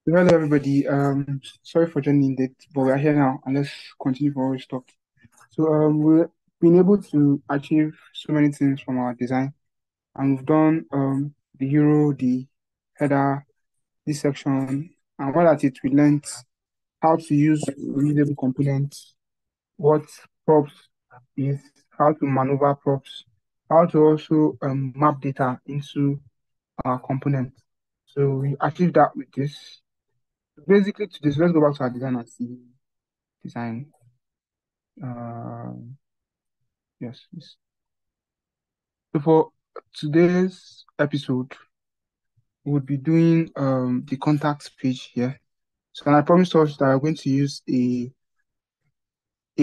Hello, everybody. Sorry for joining late, but we're here now, and let's continue from where we stopped. We've been able to achieve so many things from our design, and we've done the hero, the header, this section, and while at it, we learned how to use reusable components, what props is, how to maneuver props, how to also map data into our component. So we achieved that with this. Basically, to this, let's go back to our design and see design. Uh, yes. So for today's episode, we'll be doing the contacts page here. So and I promised us that we're going to use a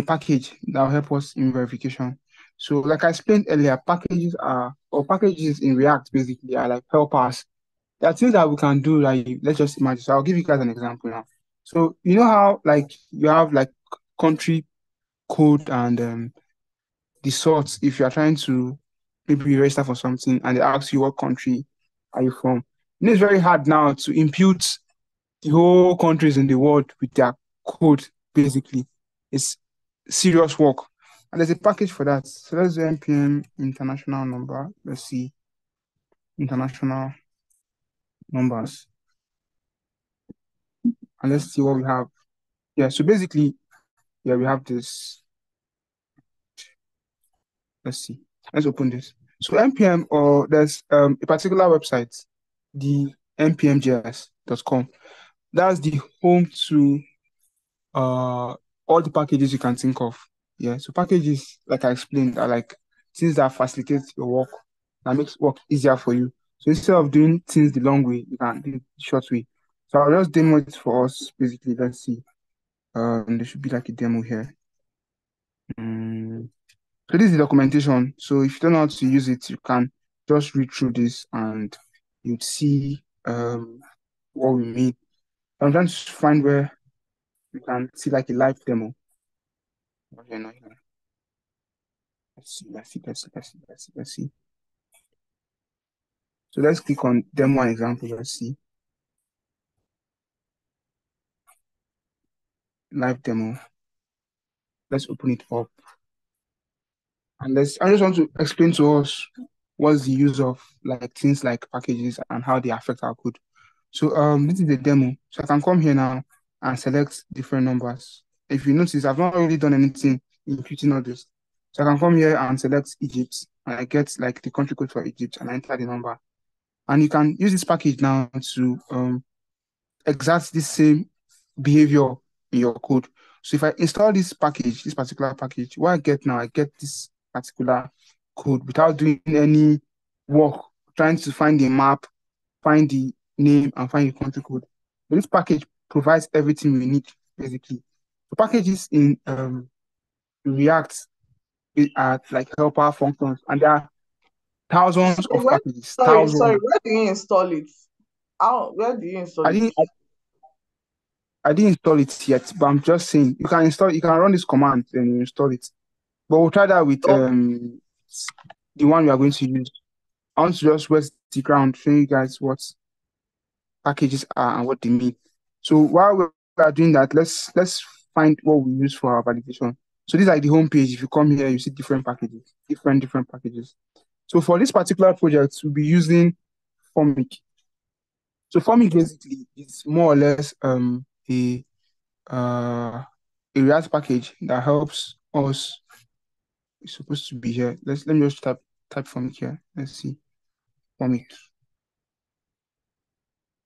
package that will help us in verification. So like I explained earlier, packages in React basically are like helpers. There are things that we can do, like let's just imagine. So I'll give you guys an example now. So you know how like you have like country code and the sorts if you are trying to maybe register for something and they ask you what country are you from. It's very hard now to impute the whole countries in the world with their code, basically. It's serious work. And there's a package for that. So let's do npm international number. Let's see international numbers. And let's see what we have. Yeah, so basically, yeah, we have this. Let's see. Let's open this. So npm or there's a particular website, the npmjs.com. That's the home to all the packages you can think of. Yeah. So packages, like I explained, are like things that facilitate your work, that makes work easier for you. So instead of doing things the long way, you can do it the short way. So I'll just demo it for us. Basically, let's see. There should be like a demo here. Mm. So this is the documentation. So if you don't know how to use it, you can just read through this and you'd see what we mean. I'm trying to find where you can see like a live demo. Okay, no, here. Let's see. So let's click on demo and example. Let's see. Live demo. Let's open it up. And I just want to explain to us what's the use of like things like packages and how they affect our code. So this is the demo. So I can come here now and select different numbers. If you notice, I've not really done anything including all this. So I can come here and select Egypt and I get like the country code for Egypt and I enter the number. And you can use this package now to exact the same behavior in your code. So if I install this package, this particular package, what I get now, I get this particular code without doing any work, trying to find the map, find the name, and find the country code. But this package provides everything we need, basically. The packages in React are like helper functions, and there are thousands Sorry, of where, packages, sorry, thousands. where do you install it? How, where do you install I it? didn't I didn't install it yet, but I'm just saying you can run this command and you install it. But we'll try that with Oh, the one we are going to use. I want to just wet the ground, show you guys what packages are and what they mean. So while we are doing that, let's find what we use for our validation. So this is like the home page. If you come here, you see different packages, different packages. So for this particular project, we'll be using Formic. So Formic basically is more or less uh, a React package that helps us. It's supposed to be here. Let me just type Formic here. Let's see. Formic.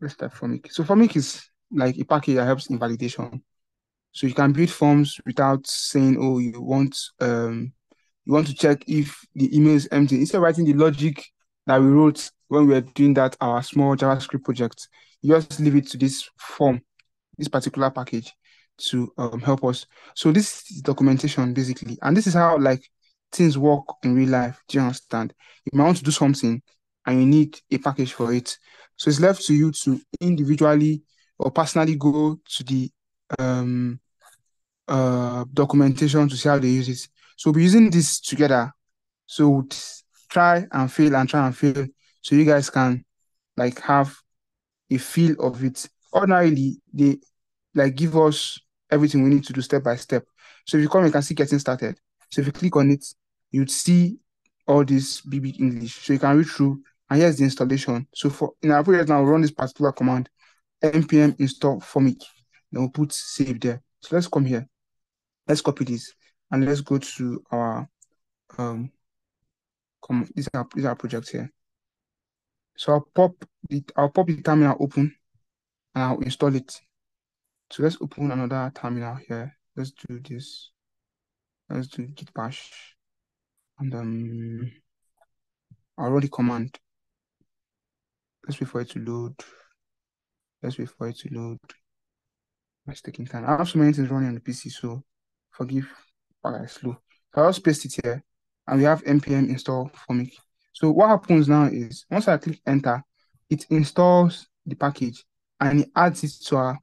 Let's type Formic. So Formic is like a package that helps in validation. So you can build forms without saying, oh, you want to check if the email is empty. Instead of writing the logic that we wrote when we were doing that our small JavaScript project, you just leave it to this form, this particular package to help us. So this is documentation basically, and this is how like things work in real life. Do you understand? You might want to do something and you need a package for it. So it's left to you to individually or personally go to the um documentation to see how they use it. So we'll be using this together. So we'll try and fail and try and fail so you guys can like have a feel of it. ordinarily they like give us everything we need to do step by step. So if you come, you can see getting started. So if you click on it, you'd see all this BB English. So you can read through, and here's the installation. So for in our project now, we'll run this particular command, npm install formic. Then we'll put save there. So let's come here. Let's copy this and let's go to our these are projects here. So I'll pop the terminal open and I'll install it. So let's open another terminal here. Let's do this. Let's do git bash. And I'll run the command. Let's wait for it to load. Let's wait for it to load. It's taking time. I have so many things running on the PC, so forgive while I slow. So I'll just paste it here. And we have npm install formic. So what happens now is once I click enter, it installs the package and it adds it to our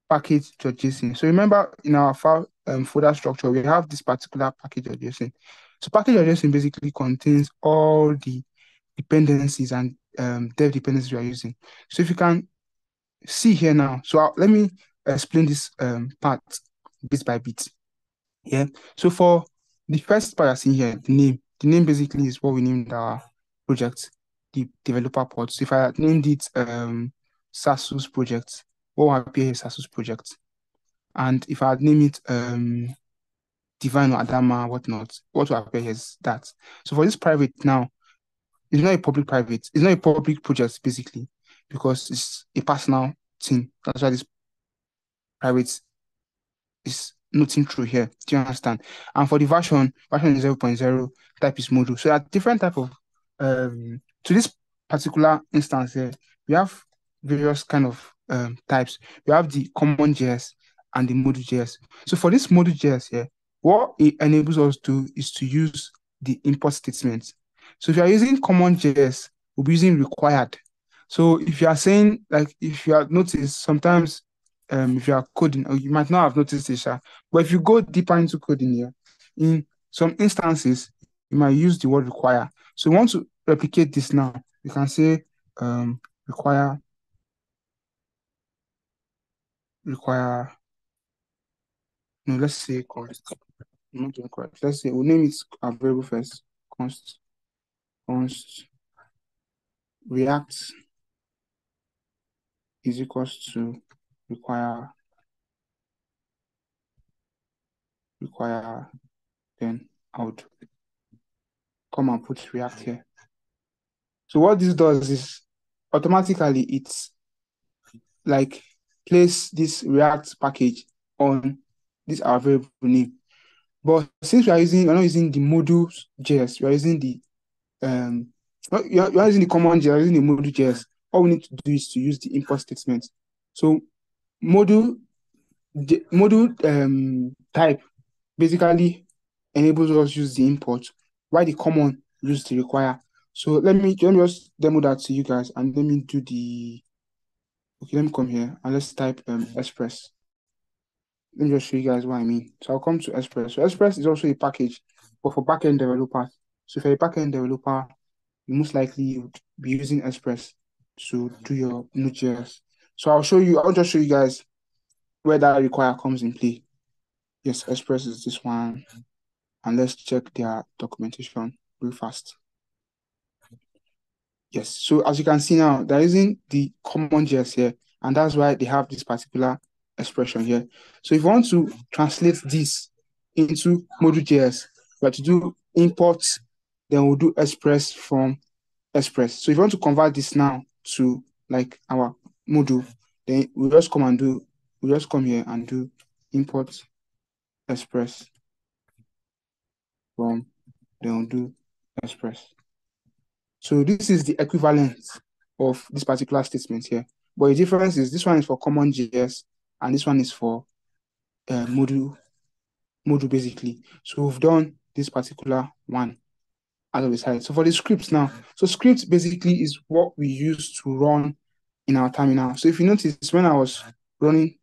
package.json. So remember in our file folder structure, we have this particular package.json. So package.json basically contains all the dependencies and dev dependencies we are using. So if you can see here now, so let me explain this part bit by bit. Yeah. So for the first part I see here, the name basically is what we named our project, the developer pod. So if I had named it Sasus project, what will appear is Sasus project. And if I had named it Divine or Adama, whatnot, what will appear is that. So for this private now, it's not a public private, it's not a public project basically, because it's a personal thing. That's why this private is nothing through here. Do you understand? And for the version is 0.0, type is module. So there are different type of to this particular instance here, we have various kind of types. We have the common JS and the module JS. So for this module JS here, what it enables us to is to use the import statements. So if you are using common JS, we'll be using required. So if you are saying, like, if you have noticed, sometimes if you are coding, or you might not have noticed it, but if you go deeper into coding here, in some instances, you might use the word require. So we want to replicate this now. You can say require, no, let's say const. I'm not doing correct. Let's say we'll name it a variable first. Const react is equals to require then I would come and put react here. So what this does is automatically it's like place this React package on this our variable name. But since we're not using the modules JS, we're using the you're using the common JS, using the module JS. All we need to do is to use the import statement. So module type basically enables us to use the import, while the common use the require. So let me just demo that to you guys, and let me do the okay. Let me come here and let's type Express. Let me just show you guys what I mean. So I'll come to Express. So Express is also a package, but for backend developers. So if you're a backend developer, you most likely would be using Express to do your Node.js. So I'll just show you guys where that require comes in play. Yes, Express is this one. And let's check their documentation real fast. Yes, so as you can see now, they're using the common JS here, and that's why they have this particular expression here. So if you want to translate this into module.js, we have to do import, then we'll do express from express. So if you want to convert this now to like our module, then we just come here and do import express from, then we'll do express. So this is the equivalent of this particular statement here. But the difference is this one is for common JS and this one is for module basically. So we've done this particular one out of the side. So for the scripts now, so script basically is what we use to run in our terminal. So if you notice, when I was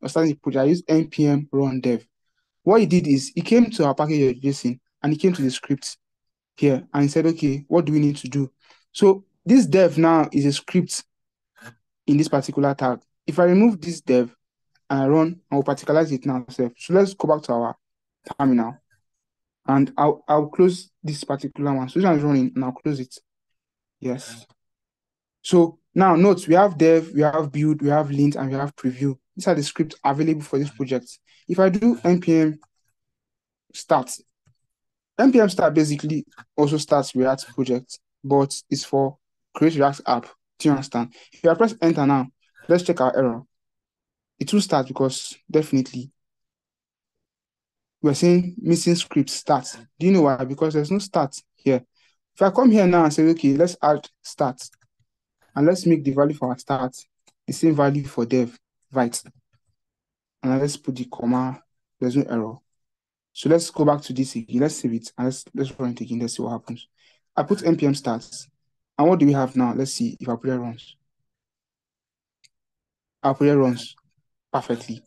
starting the project, I used npm run dev. What he did is he came to our package.json and he came to the script here and he said, okay, what do we need to do? So this dev now is a script in this particular tag. If I remove this dev and I run, I will particularize it now. So let's go back to our terminal and I'll close this particular one. So this one is running and I'll close it. Yes. So now note we have dev, we have build, we have lint, and we have preview. These are the scripts available for this project. If I do npm start, npm start basically also starts React project, but it's for create React app. Do you understand? If I press enter now, let's check our error. It will start because definitely we're saying missing script start. Do you know why? Because there's no start here. If I come here now and say, okay, let's add start and let's make the value for our start the same value for dev, right? And let's put the comma, there's no error. So let's go back to this again. Let's save it and let's run it again. Let's see what happens. I put npm starts. And what do we have now? Let's see if our player runs. Our player runs perfectly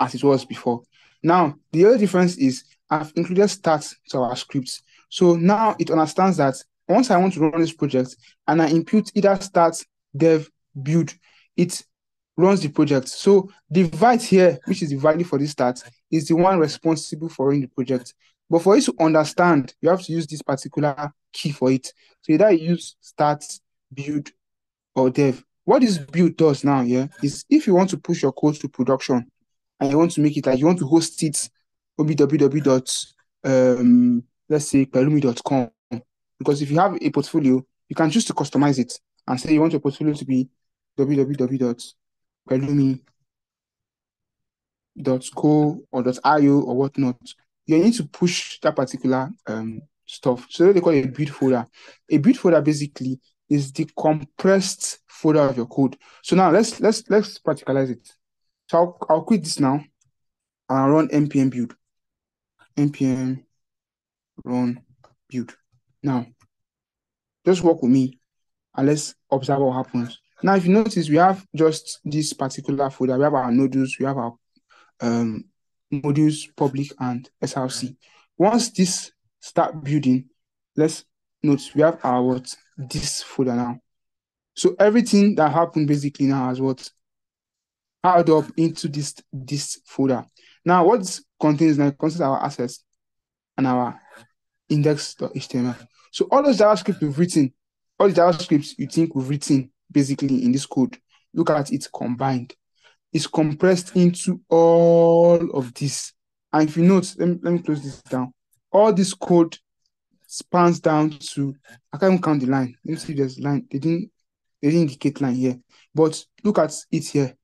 as it was before. Now, the other difference is I've included stats to our scripts. So now it understands that once I want to run this project and I input either stats, dev, build, it runs the project. So the byte here, which is the value for this stat, is the one responsible for running the project. But for it to understand, you have to use this particular key for it. So either you use stats, build, or dev. What this build does now, yeah, is if you want to push your code to production and you want to make it like you want to host it www dot let's say pelumi.com, because if you have a portfolio, you can choose to customize it and say you want your portfolio to be www.pelumi.co or .io or whatnot. You need to push that particular stuff. So they call it a build folder. A build folder basically is the compressed folder of your code. So now let's particularize it. So I'll quit this now and I'll run npm build. npm run build. Now, just work with me and let's observe what happens. Now, if you notice, we have just this particular folder. We have our nodules, we have our modules, public and SRC. Once this start building, let's note we have our this folder now. So everything that happened basically now has add up into this folder. Now, what this contains now contains our assets and our index.html. So all those JavaScript we've written, all the JavaScripts you think we've written basically in this code, look at it combined. It's compressed into all of this. And if you note, let me close this down. All this code spans down to, I can't even count the line. Let me see if there's line. They didn't indicate line here. But look at it here.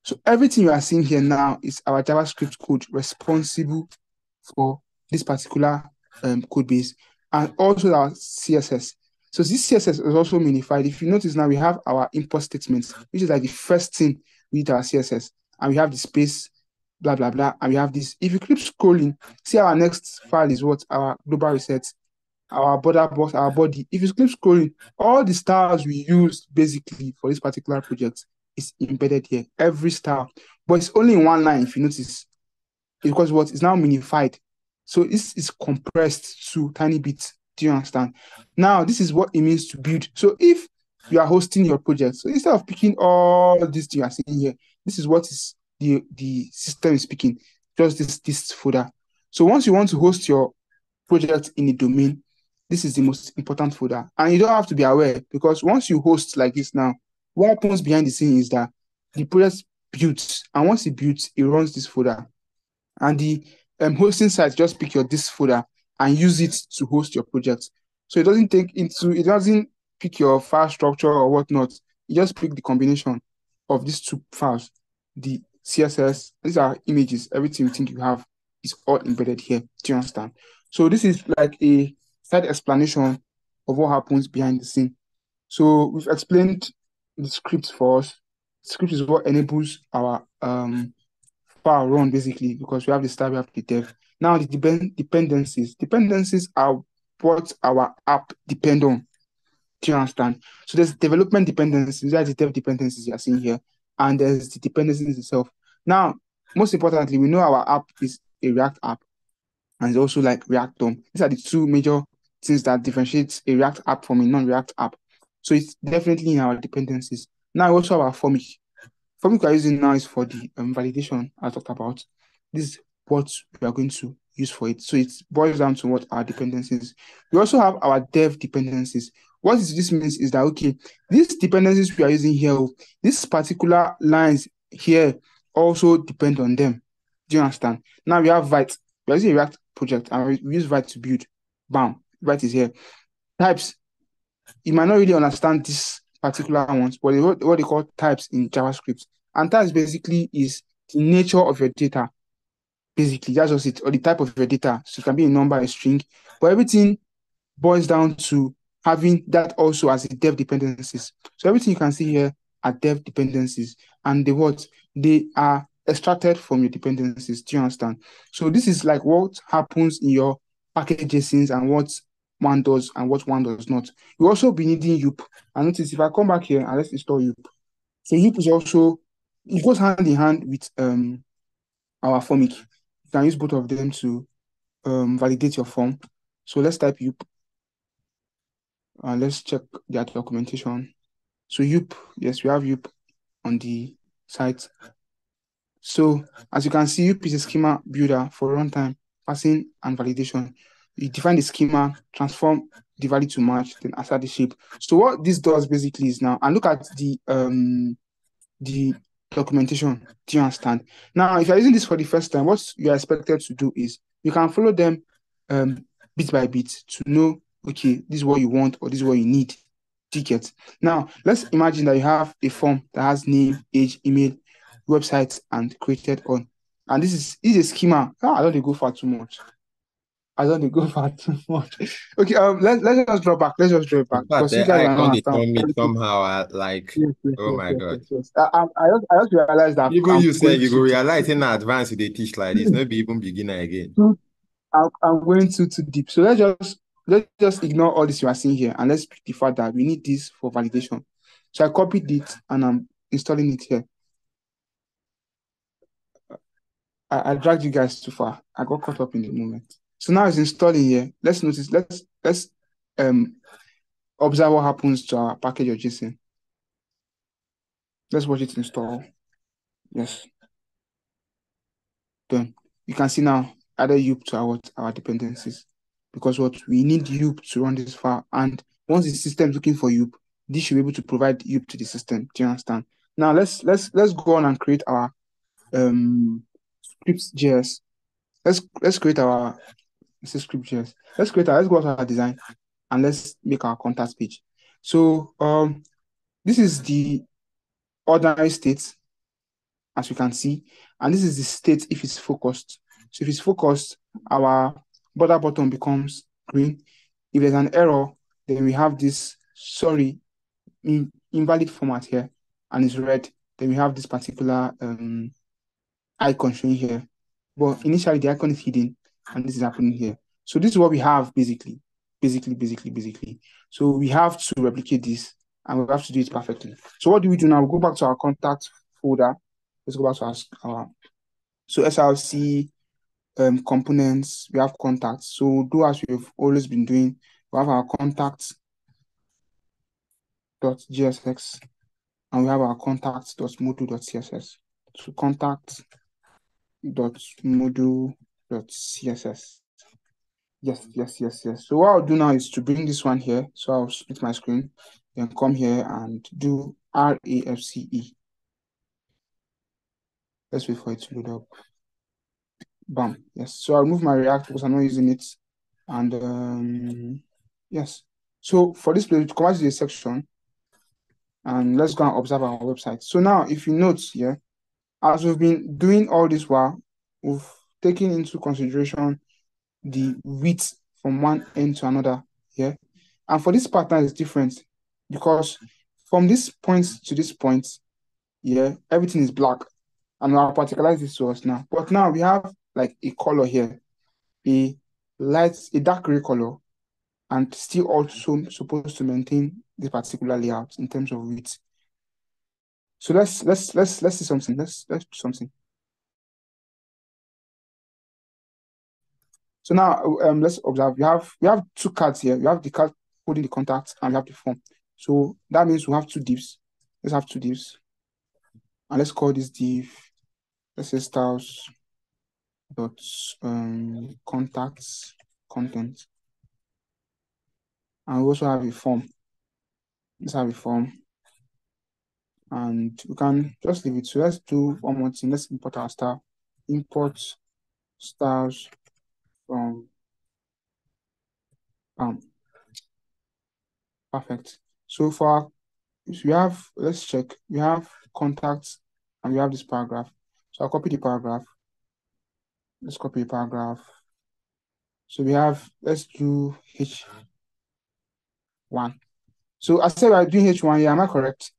So everything you are seeing here now is our JavaScript code responsible for this particular code base, and also our CSS. So this CSS is also minified. If you notice now, we have our import statements, which is like the first thing with our CSS, and we have the space, blah, blah, blah, and we have this. If you keep scrolling, see our next file is what? Our global reset, our border box, our body. If you keep scrolling, all the styles we used basically for this particular project is embedded here, every style, but it's only in one line. If you notice, because what is now minified, so this is compressed to tiny bits. Do you understand? Now this is what it means to build. So if you are hosting your project, so instead of picking all this you are seeing here, this is what is the system is picking, just this folder. So once you want to host your project in a domain, this is the most important folder, and you don't have to be aware, because once you host like this now, what happens behind the scene is that the project builds, and once it builds, it runs this folder, and the hosting site just pick your this folder and use it to host your project. So it doesn't pick your file structure or whatnot. It just pick the combination of these two files, the CSS. These are images. Everything you think you have is all embedded here. Do you understand? So this is like a side explanation of what happens behind the scene. So we've explained the script for us. Script is what enables our file run basically, because we have the style, we have the dev. Now the dependencies. Dependencies are what our app depend on. Do you understand? So there's development dependencies, that's the dev dependencies you are seeing here, and there's the dependencies itself. Now, most importantly, we know our app is a React app, and it's also like React DOM. These are the two major things that differentiates a React app from a non-React app. So it's definitely in our dependencies. Now we also have our formic. form we are using now is for the validation I talked about. This is what we are going to use for it. So it boils down to what our dependencies. We also have our dev dependencies. What this means is that, okay, these dependencies we are using here, these particular lines here also depend on them. Do you understand? Now we have Vite. We are using a React project and we use Vite to build. Bam, Vite is here. Types, you might not really understand this particular ones, but what they call types in JavaScript. And types basically is the nature of your data. Basically, that's just it, or the type of your data. So it can be a number, a string, but everything boils down to having that also as a dev dependencies. So everything you can see here are dev dependencies, and they are extracted from your dependencies. Do you understand? So this is like what happens in your package JSONs and what one does and what one does not. You also be needing UP. And notice if I come back here and let's install UP. So UP is also, it goes hand in hand with our formic. You can use both of them to validate your form. So let's type UP. Let's check their documentation. So UP, yes, we have UP on the site. So as you can see, UP is a schema builder for runtime, passing, and validation. You define the schema, transform the value to match, then assert the shape. So what this does basically is now, and look at the documentation. Do you understand? Now, if you're using this for the first time, what you're expected to do is you can follow them bit by bit to know, okay, this is what you want or this is what you need. Ticket. Now, let's imagine that you have a form that has name, age, email, website, and created on. And this is a schema. I don't go far too much. I don't go far too much. Okay, let's just draw back. Let's just draw it In back fact, because you guys I are not can't they understand. turn me somehow. Like, Yes, yes, oh yes, my yes, God. yes, yes. I just realized that Even I'm you say going you go to realize in advance they teach like this, not be even beginner again. I'm going too deep. So let's just ignore all this you are seeing here and let's pick the fact that we need this for validation. So I copied it and I'm installing it here. I dragged you guys too far. I got caught up in the moment. So now it's installing here. Let's notice. Let's um observe what happens to our package of JSON. Let's watch it install. Yes, done. You can see now added UP to our dependencies because what we need UP to run this file, and once the system is looking for UP, this should be able to provide UP to the system. Do you understand? Now let's go on and create our scripts JS. Let's create our script JS. Let's go to our design and let's make our contact page. So this is the ordinary state, as you can see, and this is the state if it's focused. So if it's focused, our border button becomes green. If there's an error, then we have this sorry invalid format here, and it's red. Then we have this particular icon showing here. But initially the icon is hidden, and this is happening here. So this is what we have basically. So we have to replicate this, and we have to do it perfectly. So what do we do now? We go back to our contact folder. Let's go back to our so SRC components. We have contacts. So do as we've always been doing. We have our contacts.gsx and we have our contacts.module.css. So contacts.module.css. Yes. So what I'll do now is to bring this one here. So I'll split my screen, then come here and do RAFCE. Let's wait for it to load up. Bam. Yes. So I'll move my React because I'm not using it. And yes. So for this place, come out to the section and let's go and observe our website. So now, if you note here, as we've been doing all this while, we've taken into consideration the width from one end to another here. And for this pattern, it's different because from this point to this point, yeah, everything is black. And I'll particularize this to us now. But now we have like a color here, a dark gray color, and still also supposed to maintain this particular layout in terms of width. So let's see something. Let's do something. So now let's observe. We have two cards here. We have the card holding the contact and we have the form. So that means we have two divs. Let's have two divs. And let's call this div, let's say styles dot contacts content. And we also have a form. Let's have a form. And we can just leave it. So let's do one more thing. Let's import our style. Import styles from perfect. So we have, let's check. We have contacts and we have this paragraph. So I'll copy the paragraph. Let's copy the paragraph. So we have, let's do H1. So I said we're doing H1 here. Am I correct?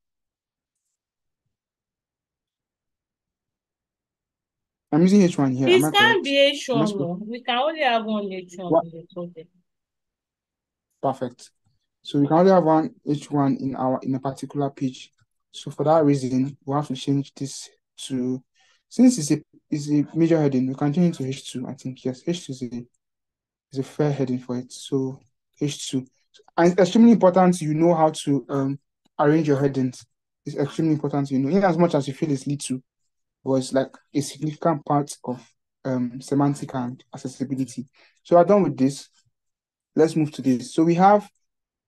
I'm using H1 here. Am I It can't correct? be Let's H1. go. No. We can only have one H1 What? in the project. Perfect. So we can only have one H1 in a particular page. So for that reason, we have to change this to, since it's a major heading, we can change it to H2. I think yes, H2 is a fair heading for it. So H2. And it's extremely important you know how to arrange your headings. It's extremely important you know, in as much as you feel it's little, but it's like a significant part of semantic and accessibility. So we're done with this. Let's move to this. So we have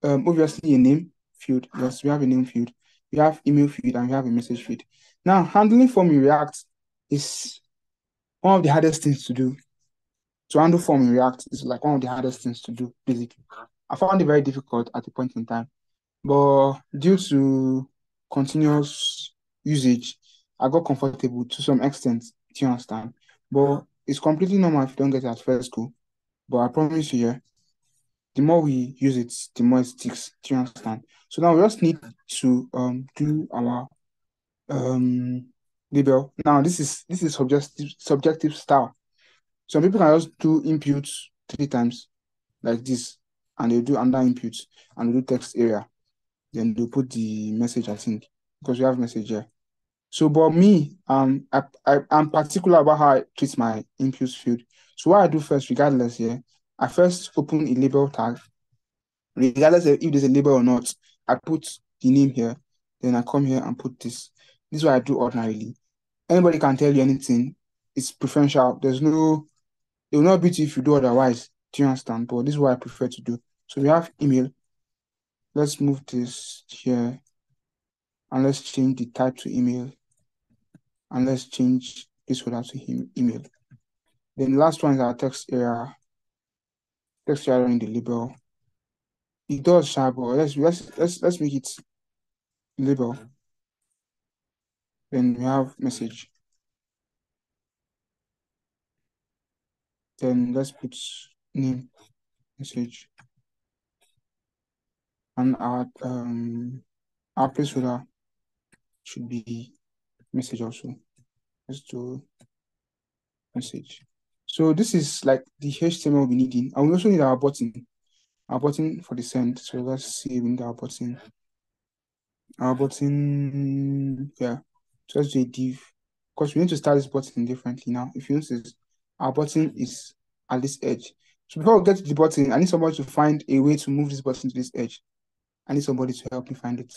obviously a name field. Yes, we have a name field. We have email field and we have a message field. Now, handling form in React is one of the hardest things to do. To handle form in React is like one of the hardest things to do, basically. I found it very difficult at a point in time, but due to continuous usage, I got comfortable to some extent. Do you understand? But it's completely normal if you don't get it at first go. But I promise you, yeah, the more we use it, the more it sticks. Do you understand? So now we just need to do our label. Now this is subjective style. Some people can just do inputs 3 times like this, and they'll do under inputs and they'll do text area. Then they'll put the message, I think, because we have message here. So, but me, I'm particular about how I treat my inputs field. So what I do first, regardless, yeah, I first open a label tag. Regardless of if there's a label or not, I put the name here, then I come here and put this. This is what I do ordinarily. Anybody can tell you anything. It's preferential. It will not beat you if you do otherwise. Do you understand? But this is what I prefer to do. So we have email. Let's move this here and let's change the type to email. And let's change this folder to email. Then the last one is our text area. Text area in the label. It does sharp, but let's make it label. Then we have message. Then let's put name, message, and our placeholder should be message also. Let's do message. So this is like the HTML we'll be needing, and we also need our button for the send. So let's see, we need our button. Our button, yeah. So let's do a div, because we need to style this button differently now. If you notice, our button is at this edge. So before we get to the button, I need somebody to find a way to move this button to this edge. I need somebody to help me find it.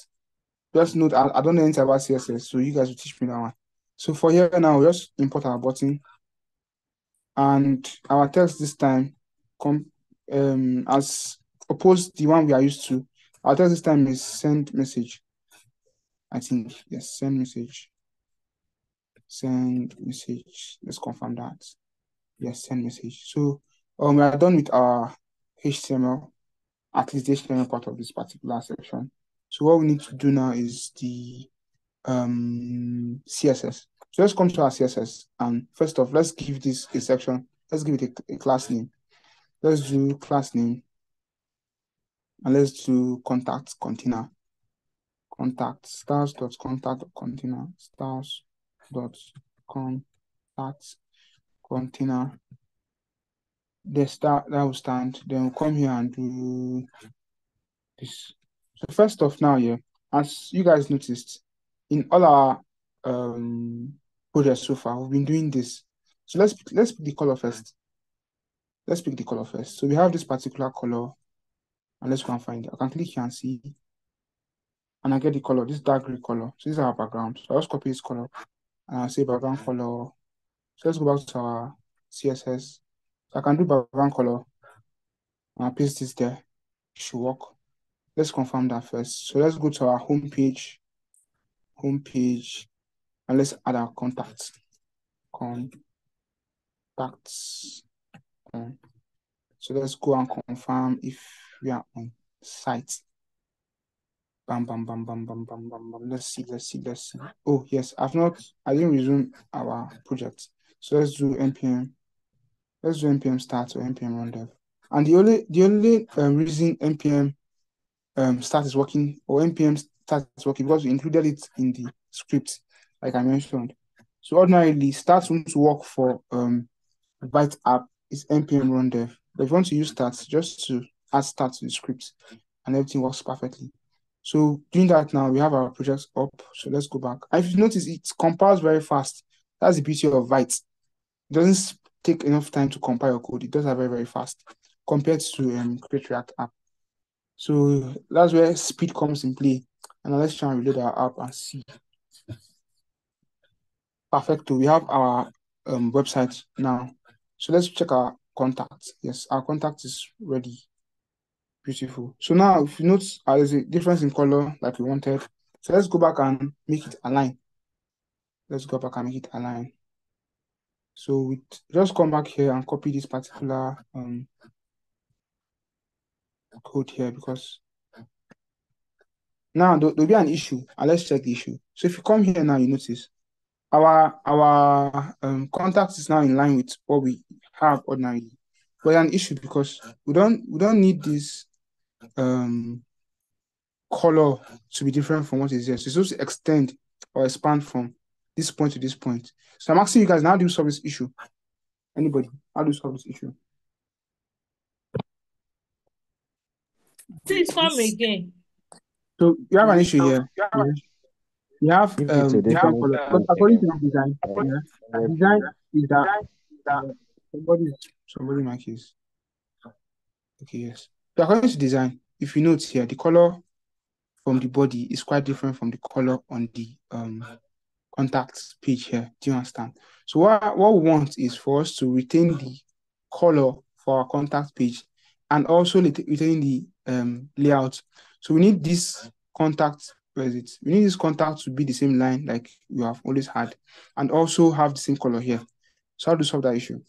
Just note, I don't know anything about CSS, so you guys will teach me that one. So for here now, we just import our button, and our text this time, as opposed to the one we are used to. Our text this time is send message. I think yes, send message. Send message. Let's confirm that. Yes, send message. So we are done with our HTML, at least the HTML part of this particular section. So what we need to do now is the CSS. So let's come to our CSS, and first off, let's give this a section. Let's give it a class name. Let's do class name, and let's do contact container. Contact stars dot contact container stars dot contact container. The star that will stand. Then we'll come here and do this. So first off now, yeah, as you guys noticed, in all our projects so far, we've been doing this. So let's pick the color first. Let's pick the color first. So we have this particular color, and let's go and find it. I can click here and see. and I get the color, this dark green color. So this is our background. So I'll just copy this color and I'll say background color. So let's go back to our CSS. So I can do background color and I'll paste this there. It should work. Let's confirm that first. So let's go to our home page, and let's add our contacts. So let's go and confirm if we are on site. Bam, bam, bam, bam, bam, bam, bam, bam. Let's see. Oh, yes, I didn't resume our project. So let's do npm. Let's do npm start or npm run dev. And the only reason npm start is working or npm start is working because we included it in the script, like I mentioned. So ordinarily, start wants to work for Byte app is npm run dev. But if you want to use stats, just to add stats to the script and everything works perfectly. So doing that now, we have our projects up. So let's go back. And if you notice, it compiles very fast. That's the beauty of Byte. It doesn't take enough time to compile your code. It does that very, very fast compared to Create React app. So that's where speed comes in play. And now let's try and reload our app and see. Perfecto. We have our website now. So let's check our contact. Yes, our contact is ready. Beautiful. So now, if you notice, there's a difference in color like we wanted. So let's go back and make it align. So we just come back here and copy this particular code here because now there'll be an issue. And let's check the issue. So if you come here now, you notice our contact is now in line with what we have ordinarily. But an issue because we don't need this color to be different from what is here. So it's supposed to extend or expand from this point to this point. So I'm asking you guys, how do you solve this issue? Anybody? How do you solve this issue? Please come again. So you have an issue here. Yeah. You have If it's a different different color. But according to the design, the design is that somebody mic is okay, yes. So according to design, if you note here, the color from the body is quite different from the color on the contacts page here. Do you understand? So what we want is for us to retain the color for our contact page and also retain the layout. So we need this contact, where is it? We need this contact to be the same line like we have always had and also have the same color here. So how to solve that issue?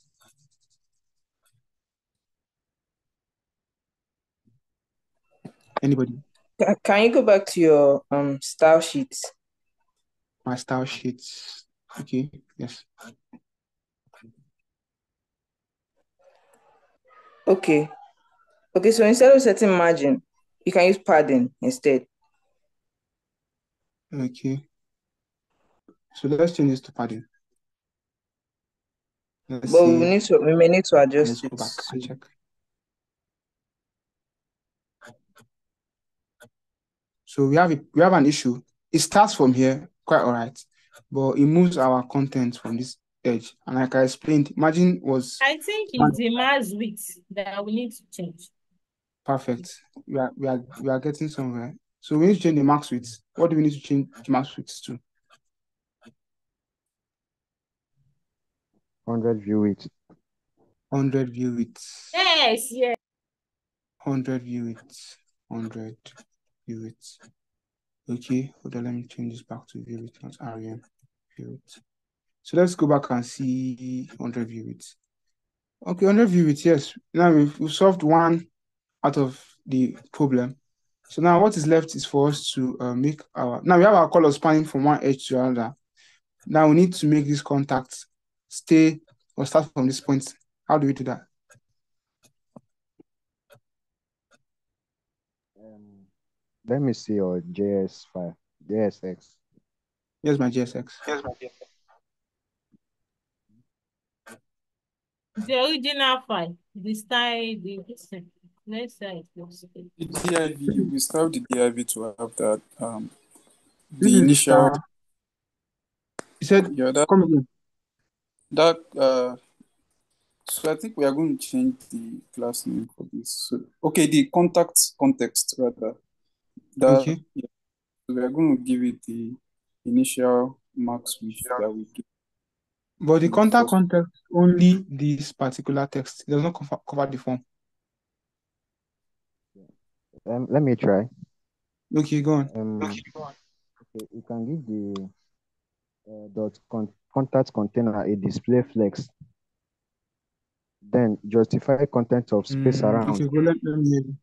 Anybody? Can you go back to your style sheets? My style sheets. Okay, yes. Okay. So instead of setting margin, you can use padding instead. Okay. So let's change this to padding. Let's But see. we may need to adjust Let's it. go back and check. So we have an issue. It starts from here, quite all right, but it moves our content from this edge. And like I explained, margin was I think it's the mass width that we need to change. perfect. We are getting somewhere. So we need to change the max width. What do we need to change the max width to? 100 view width. 100 view width. Yes. 100 view width. 100 view width. Okay, hold on, let me change this back to view width, not REM view width. So let's go back and see 100 view width. Okay, 100 view width, yes. Now we've solved one out of the problem. So now what is left is for us to make now we have our color spanning from one edge to another. Now we need to make this contact stay or start from this point. How do we do that? Let me see your JS file, JSX. Here's my JSX. The original file, the style, let's say it looks good. The div, we start the div to have that This the is initial you said come again. So I think we are going to change the class name for this. So, okay, the context rather. Okay. Yeah. So we are going to give it the initial max width that we do But the in the contact first. context only this particular text. It does not cover the form. Let me try. Okay, go on. Okay, you can give the contact container a display flex. Then justify content of space around. Okay, go let me hear you.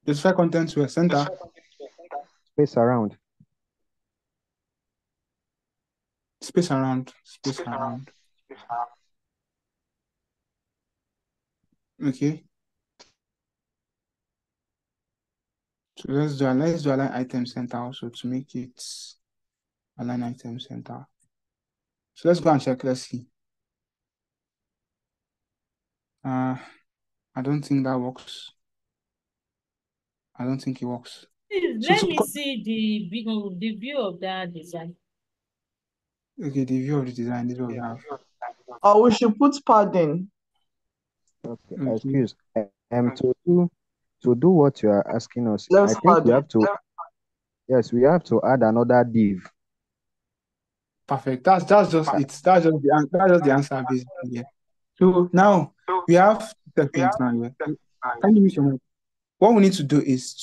Justify content to a center. Space around. Space around. Space around. Okay. So let's do align item center also to make it align item center. So let's go and check. Let's see. I don't think that works. I don't think it works. Please, So let me see the view of that design. okay, the view of the design is what we have. Or we should put padding. Okay, Okay. excuse. To do what you are asking us, Let's I think we padding. have to. Yes, we have to add another div. Perfect. That's just it. That's just the answer basically. Yeah. So now we have sections now. Yeah. Can you miss your mic? What we need to do is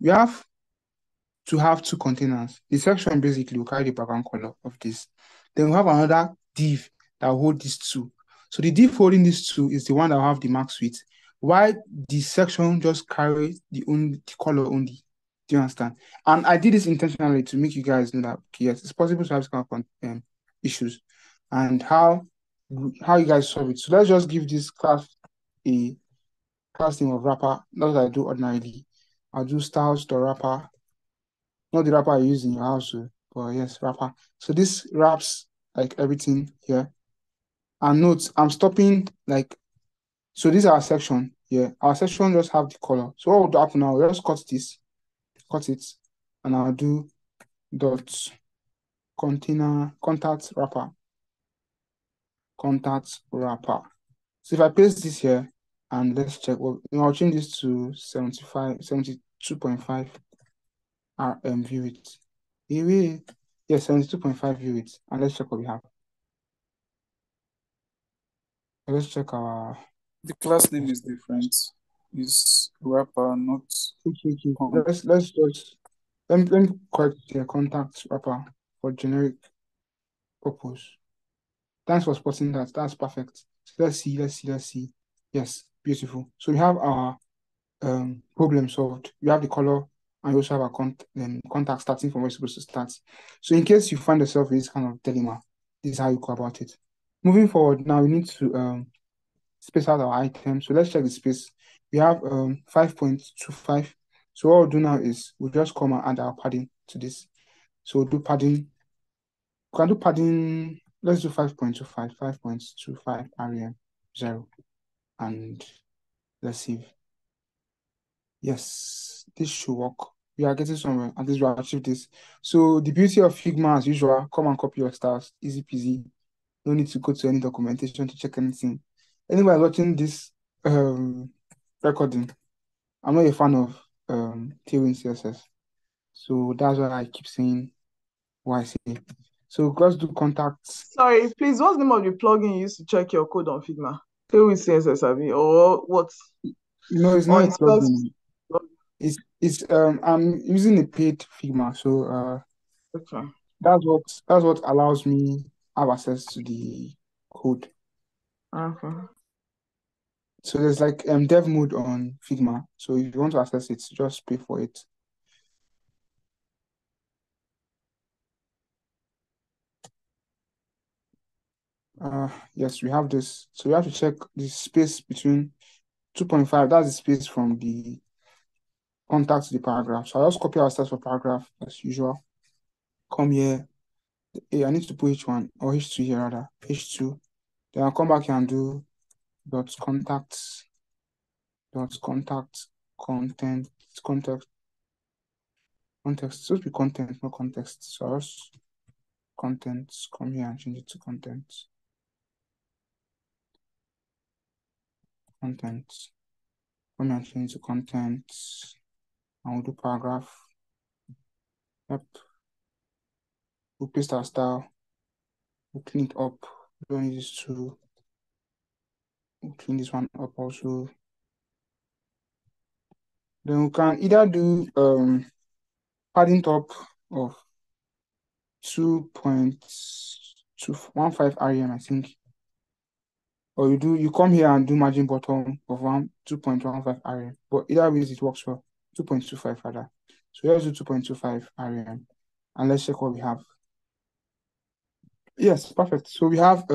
we have to have two containers. The section basically will carry the background color of this. Then we have another div that will hold these two. So the div holding these two is the one that will have the max width. Why the section just carry the color only. Do you understand? And I did this intentionally to make you guys know that okay, yes, it's possible to have this kind of issues and how you guys solve it. So let's just give this class a class name of wrapper. Not that I do ordinarily. I'll do styles.wrapper. Not the wrapper you use in your house, but yes, wrapper. So this wraps like everything here. And note, I'm stopping like so this is our section here. Our section just have the color. So what will happen now? We'll just cut it, and I'll do dot container contact wrapper. So if I paste this here and let's check, well, I'll change this to 72.5 view it. Yes, 72.5 view it. And let's check what we have. Let's check our. The class name is different. It's wrapper, not Okay. content. Let's just let me correct the contact wrapper for generic purpose. Thanks for spotting that. That's perfect. So let's see. Yes, beautiful. So we have our problem solved. We have the color and we also have our contact starting from where it's supposed to start. So in case you find yourself in this kind of dilemma, this is how you go about it. Moving forward, now we need to space out our items. So let's check the space. We have 5.25. So what we'll do now is we'll just come and add our padding to this. So we'll do padding. We can do padding. Let's do 5.25 rem 0. And let's see. Yes, this should work. We are getting somewhere. At least we have achieved this. So the beauty of Figma as usual, come and copy your styles. Easy peasy. No need to go to any documentation to check anything. Anybody watching this recording, I'm not a fan of Tailwind CSS. So that's why I keep saying what I say. So let's do contacts. Sorry, please, what's the name of the plugin you use to check your code on Figma? Tailwind CSS, have you? Or what? No, it's Or not a it's just plugin. It's I'm using a paid Figma. So okay. that's what allows me have access to the code. Okay. So there's like dev mode on Figma. So if you want to access it, just pay for it. Yes, we have this. So we have to check the space between 2.5. That's the space from the contact to the paragraph. So I'll just copy our steps for paragraph as usual. Come here. I need to put H1 or H2 here rather. H2. Then I'll come back here and do dot contact content context. It's supposed to be content, not context. So I'll just content, come here and change it to content. content. Come and change the content. And we'll do paragraph. Yep. We'll paste our style. We'll clean it up. We don't need this to. We'll clean this one up also. Then we can either do padding top of 2.215 rem, I think. Or you come here and do margin bottom of 2.15 rem. But either way it works well. 2.25 rather. So let's do 2.25 rem. And let's check what we have. Yes, perfect. So we have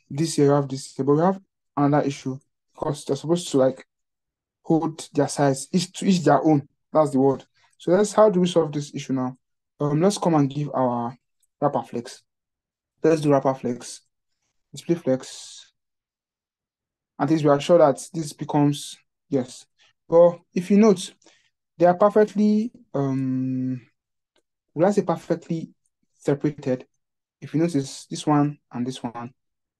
this here, we have this here, but we have another issue because they're supposed to like hold their size, each their own. That's the word. So how do we solve this issue now? Let's come and give our wrapper flex. Let's do wrapper flex, display flex. At least we are sure that this becomes yes. But if you note, they are perfectly will I say perfectly separated. If you notice, this one and this one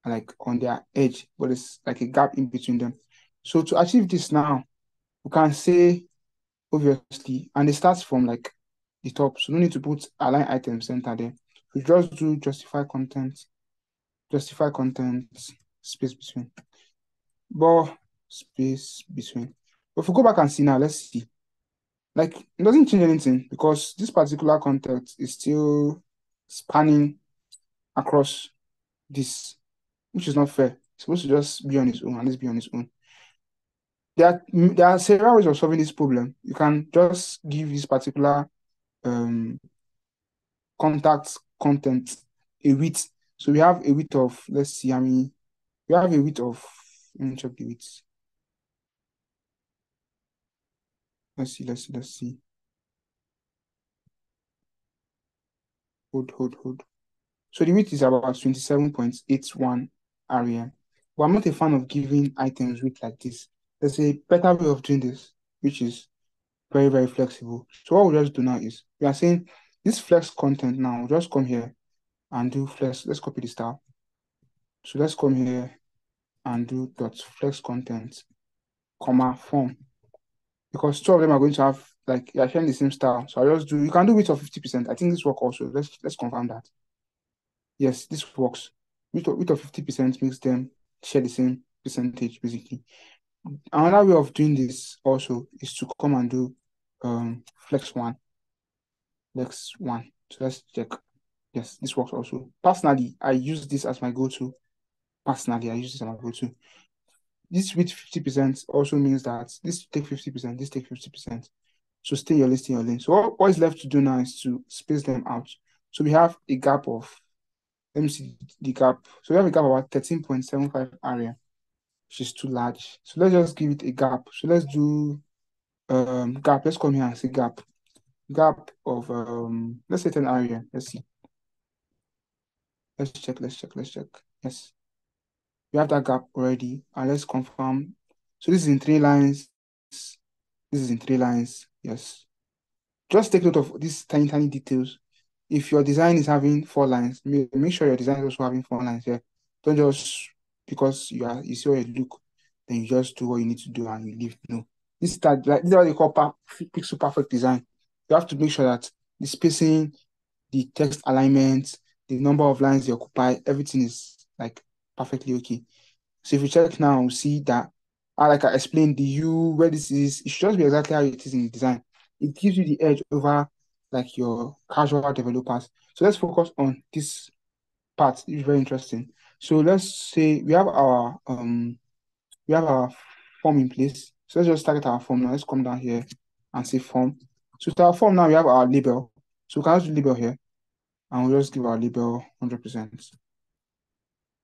are like on their edge, but it's like a gap in between them. So to achieve this now, we can say obviously, and it starts from like the top. So no need to put align item center there. We just do justify content, space between, but space between. But if we go back and see now, let's see. Like it doesn't change anything because this particular context is still spanning across this, which is not fair. It's supposed to just be on its own and let's be on its own. There are several ways of solving this problem. You can just give this particular contact content a width. So we have a width of, let's see, we have a width of, let me check the width. Let's see. Hold. So the width is about 27.81 rem. But I'm not a fan of giving items width like this. There's a better way of doing this, which is very, very flexible. So what we'll just do now is we are saying this flex content now, we'll just come here and do flex. Let's copy the style. So let's come here and do dot flex content, comma form. Because two of them are going to have like they are sharing the same style. So I'll just do you can do width of 50%. I think this works also. Let's confirm that. Yes, this works. Width of 50% makes them share the same percentage, basically. Another way of doing this also is to come and do flex one. So let's check. Yes, this works also. Personally, I use this as my go-to. This with 50% also means that this take 50%, this take 50%. So stay your lane. So what is left to do now is to space them out. So we have a gap of, let me see the gap. So we have a gap of about 13.75 area, which is too large. So let's just give it a gap. So let's do gap. Let's come here and say gap. Gap of let's say 10 area. Let's see. Let's check. Yes. We have that gap already. And let's confirm. So this is in 3 lines. This is in 3 lines. Yes. Just take note of these tiny details. If your design is having 4 lines, make sure your design is also having 4 lines here. Don't just because you see how you look, then you just do what you need to do and you leave. No. This is what they call pixel perfect design. You have to make sure that the spacing, the text alignment, the number of lines you occupy, everything is like perfectly okay. So if you check now, we'll see that, like I explained, the U, where this is, it should just be exactly how it is in the design. It gives you the edge over like your casual developers. So let's focus on this part. It's very interesting. So let's say we have our form in place. So let's just target our form now. Let's come down here and say form. So to our form now, we have our label. So we can just do label here, and we'll just give our label 100%.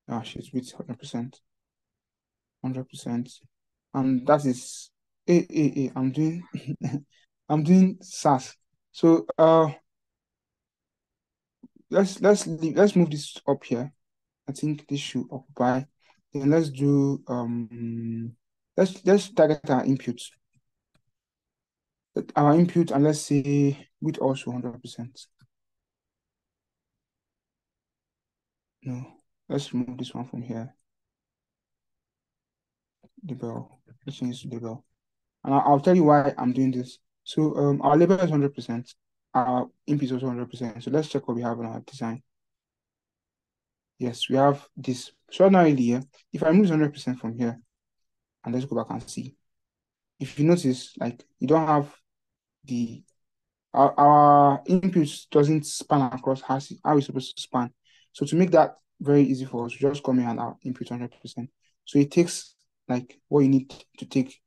Ah, shit, with 100%. 100%. And that is I'm doing I'm doing SAS. So let's move this up here. I think this should occupy. Then let's do let's target our input. And let's say with also 100%. No, let's remove this one from here. label. Let's change to label. And I'll tell you why I'm doing this. So our label is 100%. Our input is also 100%. So let's check what we have in our design. Yes, we have this. So ordinarily here, if I remove 100% from here, and let's go back and see. If you notice, like you don't have the our inputs doesn't span across how it's supposed to span. So to make that very easy for us, we just come here and our input 100%. So it takes like what you need to take.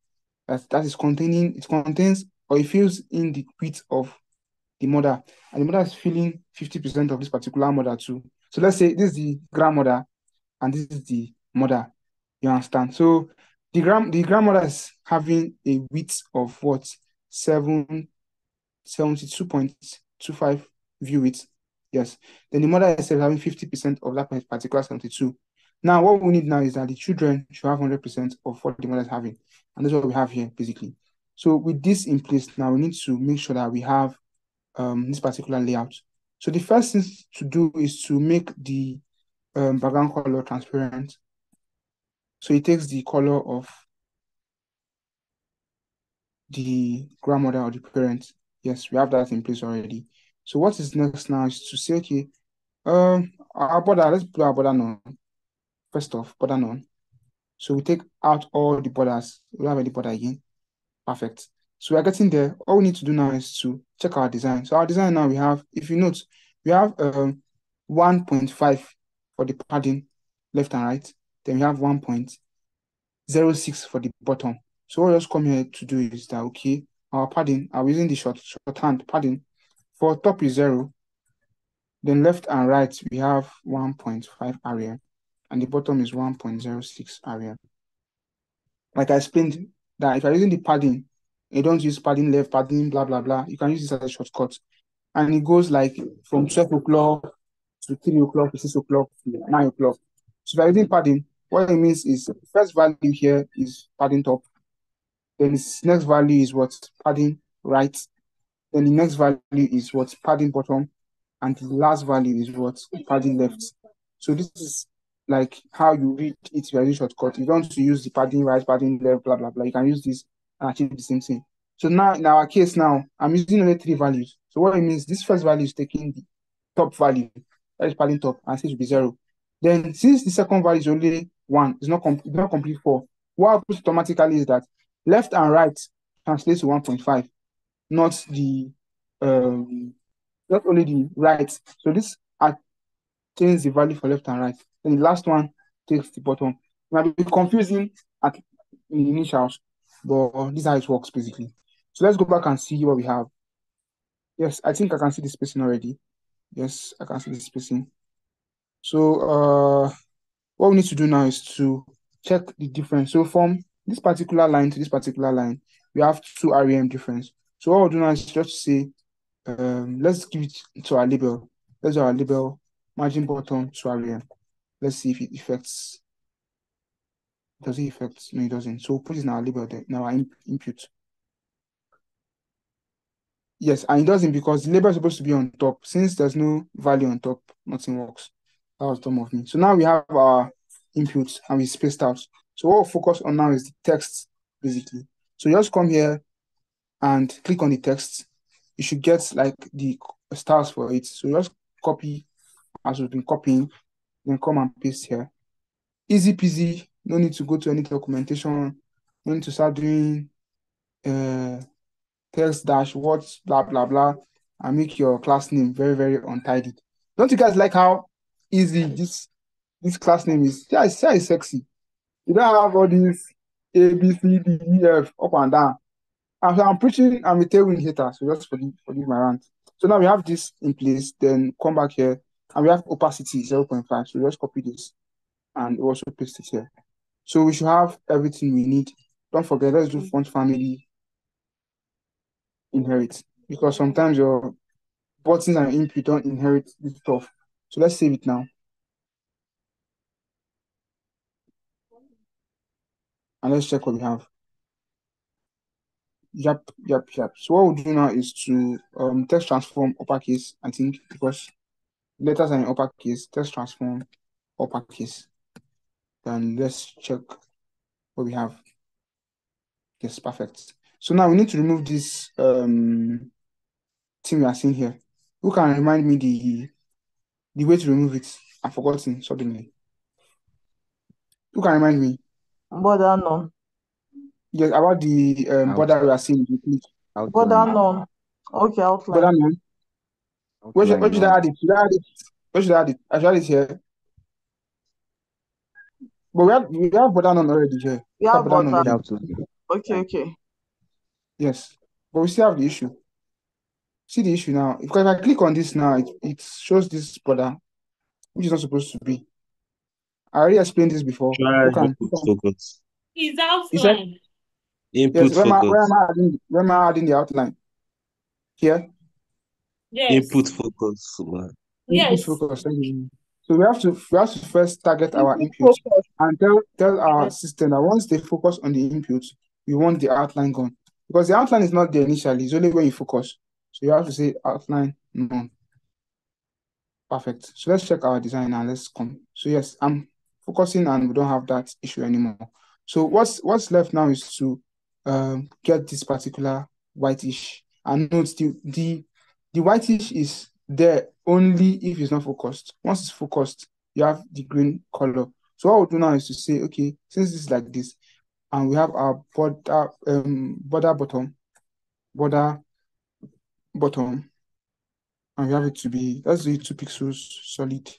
That is containing, it contains or it fills in the width of the mother, and the mother is filling 50% of this particular mother too. So let's say this is the grandmother and this is the mother. You understand? So the grandmother is having a width of what 72.25 view width. Yes. Then the mother is having 50% of that particular 72. Now, what we need now is that the children should have 100% of what the mother is having. And that's what we have here, basically. So with this in place, now we need to make sure that we have this particular layout. So the first thing to do is to make the background color transparent. So it takes the color of the grandmother or the parent. Yes, we have that in place already. So what is next now is to say, okay, our border, let's put our border none. First off, border none. So we take out all the borders. We don't have any border again. Perfect. So we're getting there. All we need to do now is to check our design. So our design now we have, if you note, we have 1.5 for the padding left and right. Then we have 1.06 for the bottom. So what we just come here to do is that, okay, our padding, I'm using the shorthand padding. For top is 0. Then left and right, we have 1.5 area. And the bottom is 1.06 area. Like I explained, that if you're using the padding, you don't use padding left, padding, blah, blah, blah. You can use this as a shortcut. And it goes like from 12 o'clock to 3 o'clock to 6 o'clock to 9 o'clock. So if you're using padding, what it means is the first value here is padding top. Then its next value is what? Padding right. Then the next value is what? Padding bottom. And the last value is what? Padding left. So this is like how you read it very shortcut. You don't want to use the padding right, padding left, blah, blah, blah. You can use this and achieve the same thing. So now, in our case now, I'm using only 3 values. So what it means, this first value is taking the top value, that is padding top, and since it will be 0. Then since the second value is only 1, it's not complete 4, what happens automatically is that left and right translates to 1.5, not the not only the right. So this changes the value for left and right. Then the last one takes the bottom. It might be confusing at in the initials, but this is how it works basically. So let's go back and see what we have. Yes, I think I can see the spacing already. Yes, I can see the spacing. So what we need to do now is to check the difference. So from this particular line to this particular line, we have 2 REM difference. So what we'll do now is just say, let's give it to our label. Let's do our label margin bottom 2 REM. Let's see if it affects. Does it affect? No, it doesn't. So put it in our label there, in our input. Yes, and it doesn't because the label is supposed to be on top. Since there's no value on top, nothing works. That was dumb of me. So now we have our inputs and we spaced out. So what we'll focus on now is the text, basically. So you just come here and click on the text. You should get like the styles for it. So just copy as we've been copying, then come and paste here. Easy peasy, no need to go to any documentation, no need to start doing text dash what, blah, blah, blah, and make your class name very, very untidy. Don't you guys like how easy this class name is? Yeah, it's sexy. You don't have all these A, B, C, D, E, F, up and down. I'm preaching, I'm a tailwind hater, so just forgive my rant. So now we have this in place, then come back here, and we have opacity 0.5. So just copy this and also paste it here. So we should have everything we need. Don't forget, let's do font family inherit, because sometimes your buttons and input don't inherit this stuff. So let's save it now. And let's check what we have. Yep. So what we'll do now is to text transform uppercase, I think, because letters are in uppercase, text transform uppercase. Then let's check what we have. Yes, perfect. So now we need to remove this thing we are seeing here. Who can remind me the way to remove it? I've forgotten suddenly. Who can remind me? Border none. Yes, about the border we are seeing. Border Outline. none. Okay, Border outline. none. Where should Outline I none. add it? Should I add it? Where should I add it? I should add it here. But we have border none already here. We We have have border none border. You here. have to Okay, outline. okay. Yes. But we still have the issue. See the issue now. If I click on this now, it shows this border, which is not supposed to be. I already explained this before. Try Who input can? focus. It's You said outline. yes. Input Where am focus. I adding? Where am I adding the outline? Here. Yes. Input focus. Man. Input Yes. focus. Thank you. So we have to first target our Input input focus. and tell our Yes. system that once they focus on the input, we want the outline gone. Because the outline is not there initially, it's only when you focus. So you have to say outline none. Perfect. So let's check our design and let's come. So yes, I'm focusing and we don't have that issue anymore. So what's left now is to get this particular whitish. And note the whitish is there only if it's not focused. Once it's focused, you have the green color. So what we'll do now is to say, okay, since this is like this, and we have our border bottom, and we have it to be, let's do it 2 pixels solid,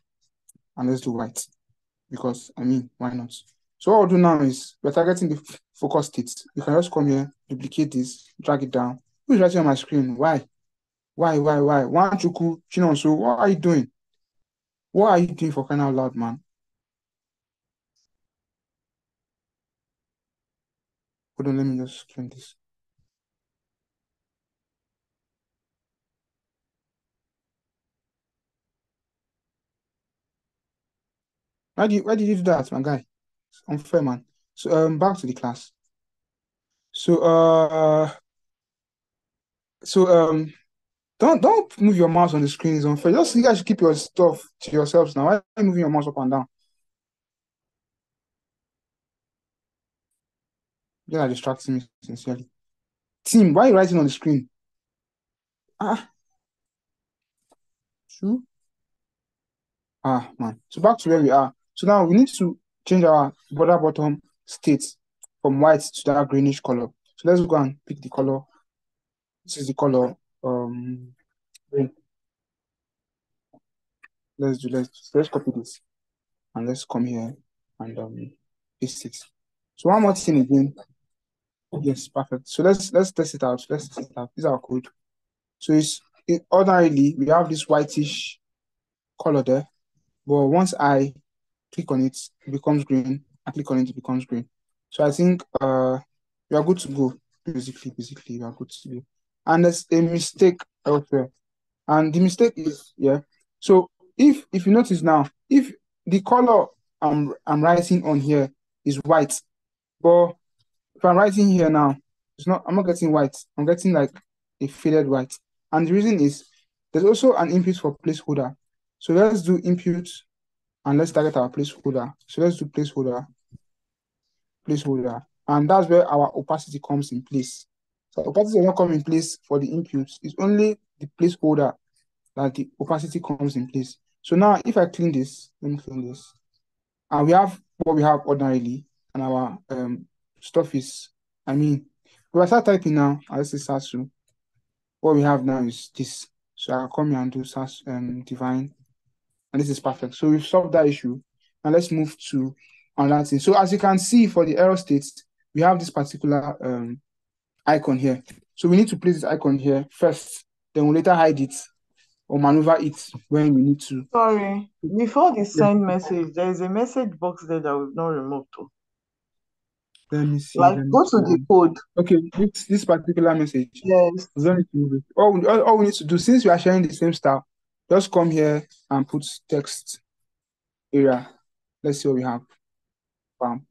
and let's do white. Because I mean, why not? So what I'll do now is we're targeting the focus state. You can just come here, duplicate this, drag it down. Who's writing on my screen? Why? Why? Wanchuku, Chinonso, what are you doing? What are you doing for crying out loud, man? Hold on, let me just screen this. Why did you do that, my guy? It's unfair, man. So back to the class. So don't move your mouse on the screen, it's unfair. Just you guys should keep your stuff to yourselves now. Why are you moving your mouse up and down? You are distracting me sincerely. Team, why are you writing on the screen? True. Man. So back to where we are. So now we need to change our border bottom state from white to that greenish color. So let's go and pick the color. This is the color green. Let's copy this and let's come here and paste it. So one more thing again. Yes, perfect. So let's test it out. Let's test it out. This is our code. So ordinarily we have this whitish color there, but once I click on it, it becomes green. I click on it, it becomes green. So I think we are good to go. Basically, we are good to go. And there's a mistake elsewhere. And the mistake is, yeah. So if you notice now, if the color I'm writing on here is white, but if I'm writing here now, I'm not getting white. I'm getting like a faded white. And the reason is there's also an input for placeholder. So let's do input and let's target our placeholder. So let's do placeholder. And that's where our opacity comes in place. So opacity will not come in place for the inputs. It's only the placeholder that the opacity comes in place. So now if I clean this, let me clean this. And we have what we have ordinarily, and our stuff is, if I start typing now, let's say Sasu, what we have now is this. So I'll come here and do Sasu divine, and this is perfect. So we've solved that issue. Now let's move to another thing. So as you can see for the error states, we have this particular icon here. So we need to place this icon here first, then we'll later hide it or maneuver it when we need to. Sorry. Before the Yeah. send message, there is a message box there that we've not removed too. Let me see. Like, go to the code. Okay, this particular message. Yes. We don't need to move it. All we need to do, since we are sharing the same style, just come here and put text area. Let's see what we have. Bam.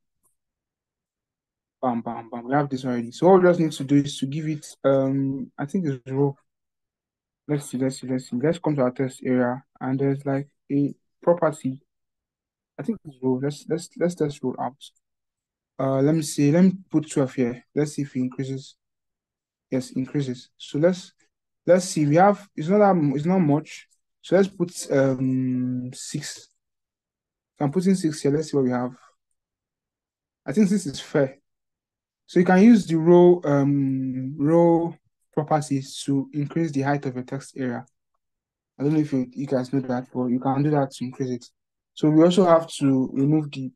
Bam, bam, bam. We have this already. So all we just need to do is to give it, I think it's row. Let's see. Let's come to our test area, and there's like a property. I think it's row. Let's test row out. Let me see. Let me put 12 here. Let's see if it increases. Yes, increases. So let's see. We have it's not much. So let's put 6. I'm putting 6 here. Let's see what we have. I think this is fair. So you can use the row properties to increase the height of a text area. I don't know if you guys know that, but you can do that to increase it. So we also have to remove the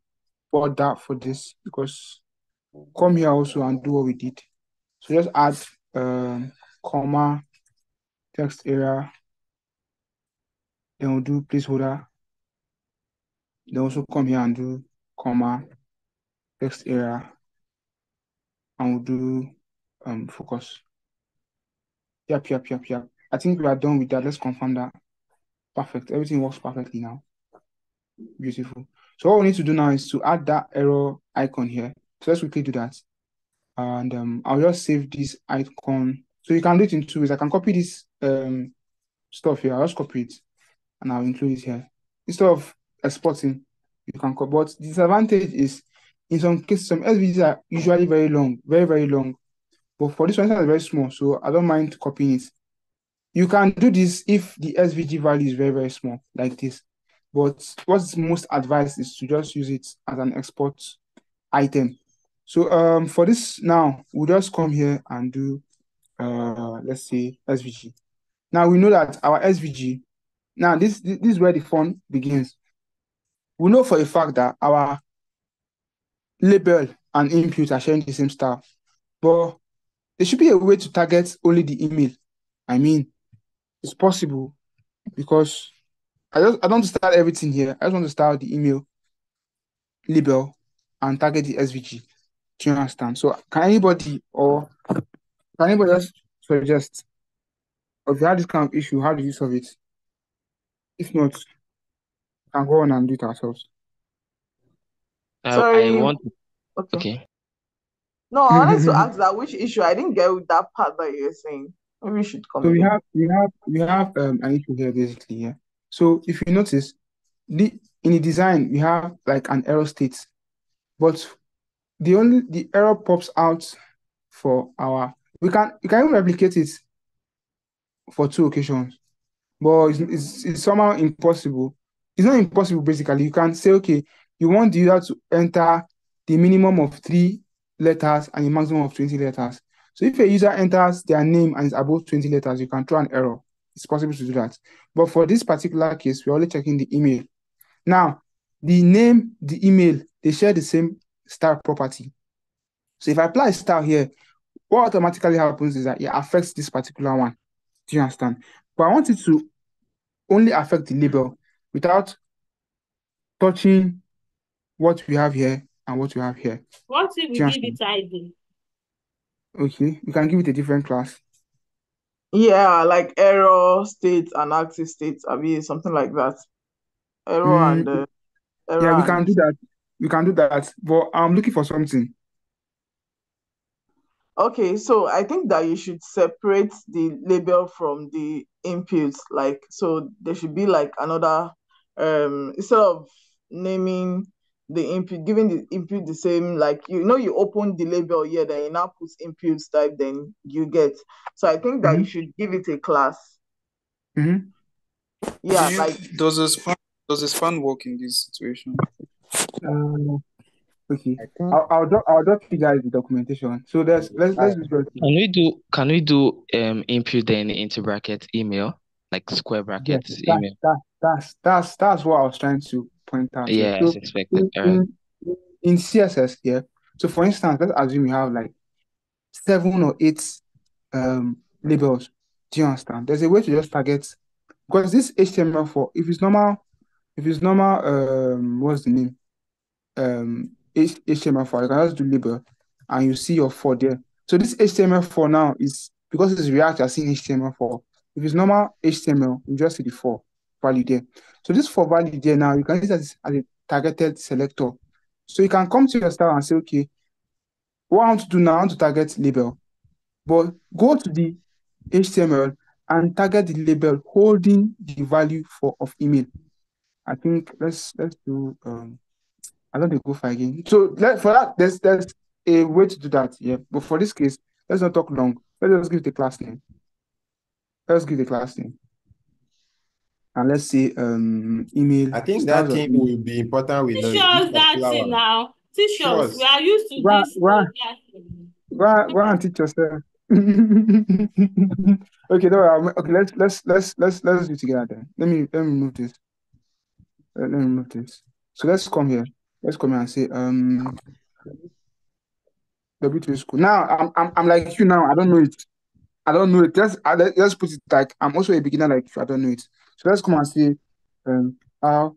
border for this because come here also and do what we did. So just add comma text area, then we'll do placeholder. Then also come here and do comma text area, and we'll do focus. Yep. I think we are done with that. Let's confirm that. Perfect. Everything works perfectly now. Beautiful. So what we need to do now is to add that error icon here. So let's quickly do that. And I'll just save this icon. So you can do it in 2 ways. I can copy this stuff here. I'll just copy it and I'll include it here. Instead of exporting, you can copy. But the disadvantage is in some cases, some SVGs are usually very long, very long. But for this one, it's very small, so I don't mind copying it. You can do this if the SVG value is very small, like this. But what's most advised is to just use it as an export item. So for this now, we'll just come here and do let's say SVG. Now we know that our SVG, now this is where the fun begins. We know for a fact that our label and input are sharing the same style, but there should be a way to target only the email. I mean, it's possible because I don't want to start everything here. I just want to start the email label and target the SVG. Do you understand? So can anybody just suggest, or if you have this kind of issue, how do you solve it? If not, we can go on and do it ourselves. I Sorry. want. Okay. Okay. No, I wanted to ask that which issue. I didn't get with that part that you're saying. Maybe you should come So again. we have an issue here basically here. So if you notice, in the design we have like an error state, but the error pops out for our we can even replicate it for 2 occasions, but it's somehow impossible. It's not impossible basically. You can say, okay, you want the user to enter the minimum of 3 letters and a maximum of 20 letters. So if a user enters their name and is above 20 letters, you can throw an error. It's possible to do that. But for this particular case, we're only checking the email. Now, the name, the email, they share the same style property. So if I apply style here, what automatically happens is that it affects this particular one. Do you understand? But I want it to only affect the label without touching what we have here and what we have here. What if we Do you give understand? it ID? Okay, we can give it a different class. Yeah, like error state and active state. I mean, something like that. Error and Yeah, error we can and do that. We can do that. But I'm looking for something. Okay, so I think that you should separate the label from the inputs. Like, so there should be like another, instead of naming the input, giving the input the same, like, you open the label here, then you now put inputs type, then you get. So I think that you Mm-hmm. should give it a class. Mm-hmm. Yeah, like, Does a span work in this situation? Okay. I think I'll drop you guys the documentation. So let's I do it. Can we do input then into bracket email, like square Yes, brackets email? that's what I was trying to point out here. Yeah, as So expected. in All right. in CSS here, so for instance, let's assume we have like 7 or 8 labels. Do you understand? There's a way to just target because this HTML4, if it's normal, what's the name? HTML4, you can just do label and you see your 4 there. So this HTML4 now is because it's React, you're seeing HTML4. If it's normal HTML, you just see the 4 value there. So this 4 value there now, you can use as a targeted selector. So you can come to your style and say, okay, what I want to do now, I want to target label. But go to the HTML and target the label holding the value of email. I think let's do I don't go far again. So for that, there's a way to do that, yeah. But for this case, let's not talk long. Let's just give the class name. Let's give the class name. And let's say email I think styles that of thing email. will be important with Teach this us that particular thing one. now. Teach us. We Sure. are used to Why this. why why and teach yourself? Okay, no, okay, let's do it together then. Let me remove this. Let me remove this. So let's come here. Let's come here and say W2 school. Now I'm like you now. I don't know it. I don't know it. Let's put it like I'm also a beginner like you. I don't know it. So let's come and say how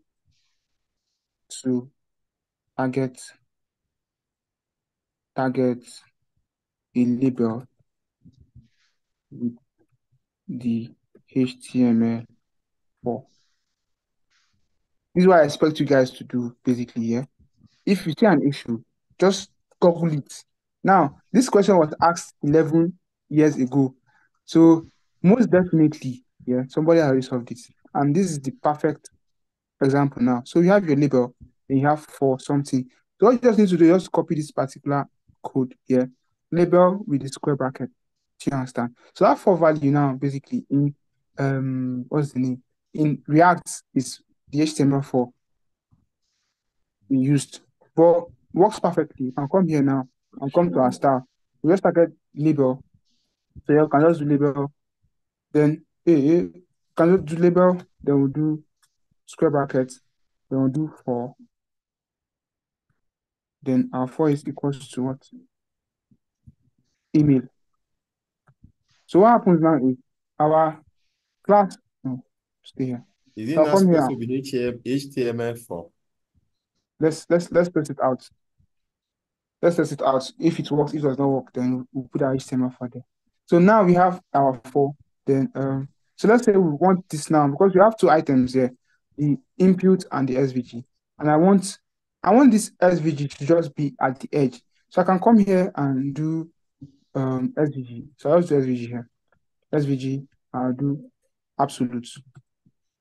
to target a label with the HTML4. This is what I expect you guys to do basically here. If you see an issue, just Google it. Now, this question was asked 11 years ago. So most definitely, yeah, somebody already solved it. And this is the perfect example now. So you have your label, and you have for something. So all you just need to do is just copy this particular code here. Label with the square bracket. Do you understand? So that for value now, basically in what's the name? In React is the HTML4 we used. But works perfectly. You can come here now and come to our style. We just target label. So you can just do label. Then can just do label. Then we'll do square brackets. Then we'll do for. Then our 4 is equals to what? Email. So what happens now is our class. No, stay here. Is it So I'll not come here. supposed to be HTML4? Let's test it out. Let's test it out. If it works, if it does not work, then we'll put our HTML for there. So now we have our 4. Then so let's say we want this now because we have 2 items here, the input and the SVG. And I want this SVG to just be at the edge. So I can come here and do SVG. So I'll do SVG here. SVG, I'll do absolute.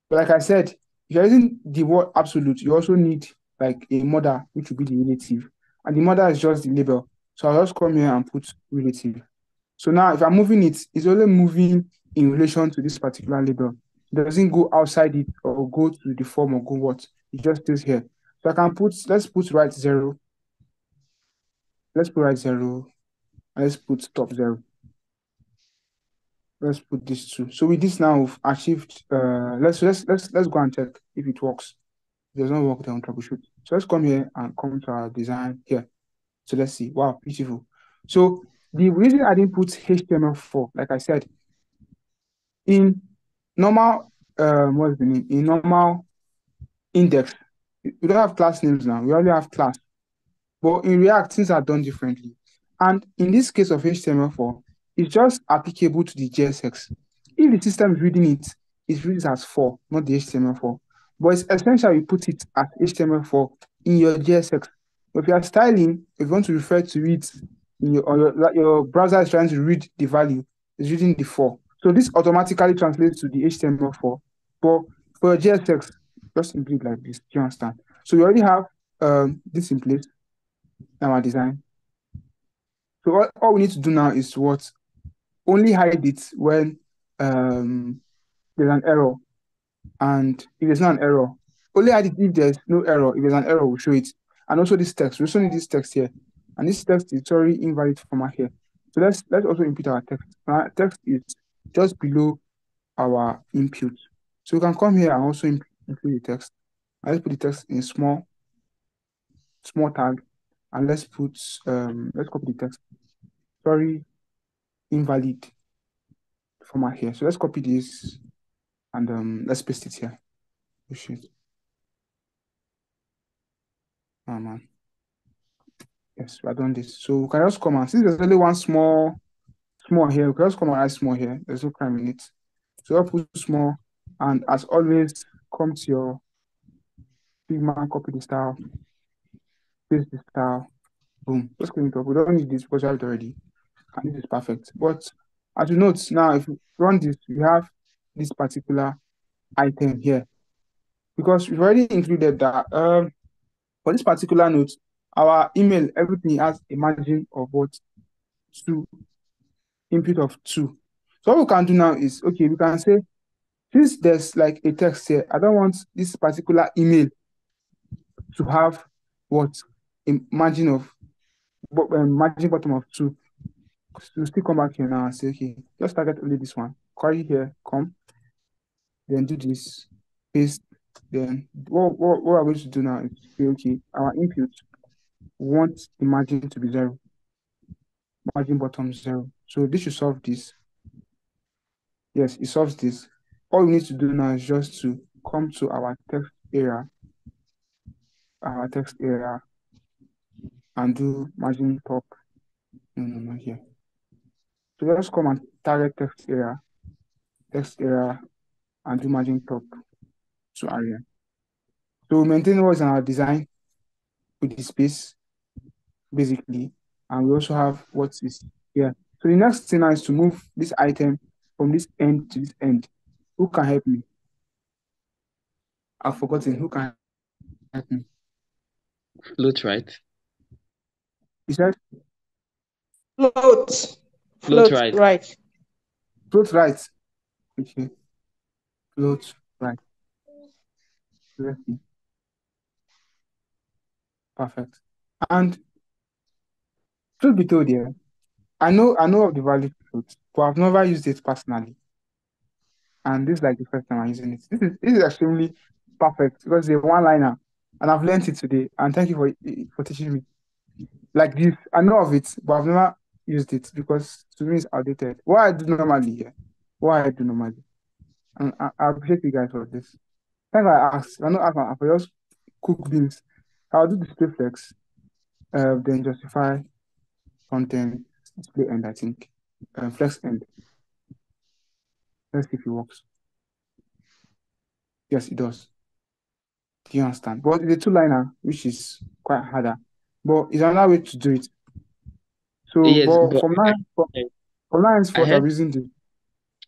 But like I said, if you're using the word absolute, you also need like a mother, which would be the relative. And the mother is just the label. So I'll just come here and put relative. So now if I'm moving it, it's only moving in relation to this particular label. It doesn't go outside it or go to the form or go what. It just stays here. So I can let's put right 0. Let's put right 0. And let's put top 0. Let's put this 2. So with this now we've achieved let's go and check if it works. If it does not work, then we'll troubleshoot. So let's come here and come to our design here. So let's see. Wow, beautiful. So the reason I didn't put HTML4, like I said, in normal what's the name? In normal index, we don't have class names now. We only have class. But in React, things are done differently. And in this case of HTML4, it's just applicable to the JSX. If the system is reading it, it reads as 4, not the HTML4. But it's essential you put it as HTML4 in your JSX. But if you are styling, if you want to refer to it in your browser is trying to read the value, it's reading the 4. So this automatically translates to the HTML4. But for your JSX, just simply like this. Do you understand? So you already have this in place in our design. So all we need to do now is what? Only hide it when there's an error. And if there's not an error, only hide it if there's no error. If there's an error, we'll show it. And also this text. We also need this text here. And this text is sorry invalid format here. So let's also input our text. Our text is just below our input. So we can come here and also include the text. And let's put the text in small tag. And let's copy the text. Sorry, invalid format here. So let's copy this and let's paste it here. Oh shit. Oh man. Yes, we are done this. So we can just come and since there's only one small here, we can just come and add small here. There's no crime in it. So I'll put small and as always, come to your Figma, copy the style, paste the style, boom. Just clean it up. We don't need this because we have it already. And this is perfect. But as you note now, if you run this, we have this particular item here because we've already included that For this particular note, our email, everything has a margin of what? 2, input of 2. So what we can do now is, okay, we can say, since there's like a text here, I don't want this particular email to have what? A margin of margin bottom of 2. So still come back here now and say, okay, just target only this one. Query here, come, then do this, paste. Then what we're going to do now is say, okay, our input, we want the margin to be 0, margin bottom 0. So this should solve this. Yes, it solves this. All we need to do now is just to come to our text area, and do margin top. No, here. So just come and target text area, and do margin top to area. So we maintain what's in our design with the space, basically, and we also have what is here. So the next thing now is to move this item from this end to this end. Who can help me? I've forgotten. Who can help me? Float right. You said Float. Float Float right. right. float right. Okay, float right. Let's see. Perfect. And truth be told, yeah, I know of the value of float, but I've never used it personally. And this is like the first time I'm using it. This is extremely perfect because it's a one-liner, and I've learned it today. And thank you for teaching me. Like this, I know of it, but I've never used it because to me it's outdated. What I do normally, and I appreciate you guys for this. Thank you. I asked. I know I just cook beans. I'll do display flex, then justify content display end. I think flex end. Let's see if it works. Yes, it does. Do you understand? But it's a two-liner, which is quite harder. But it's another way to do it. So, Yes, but but from now I henceforth, heard I'm using the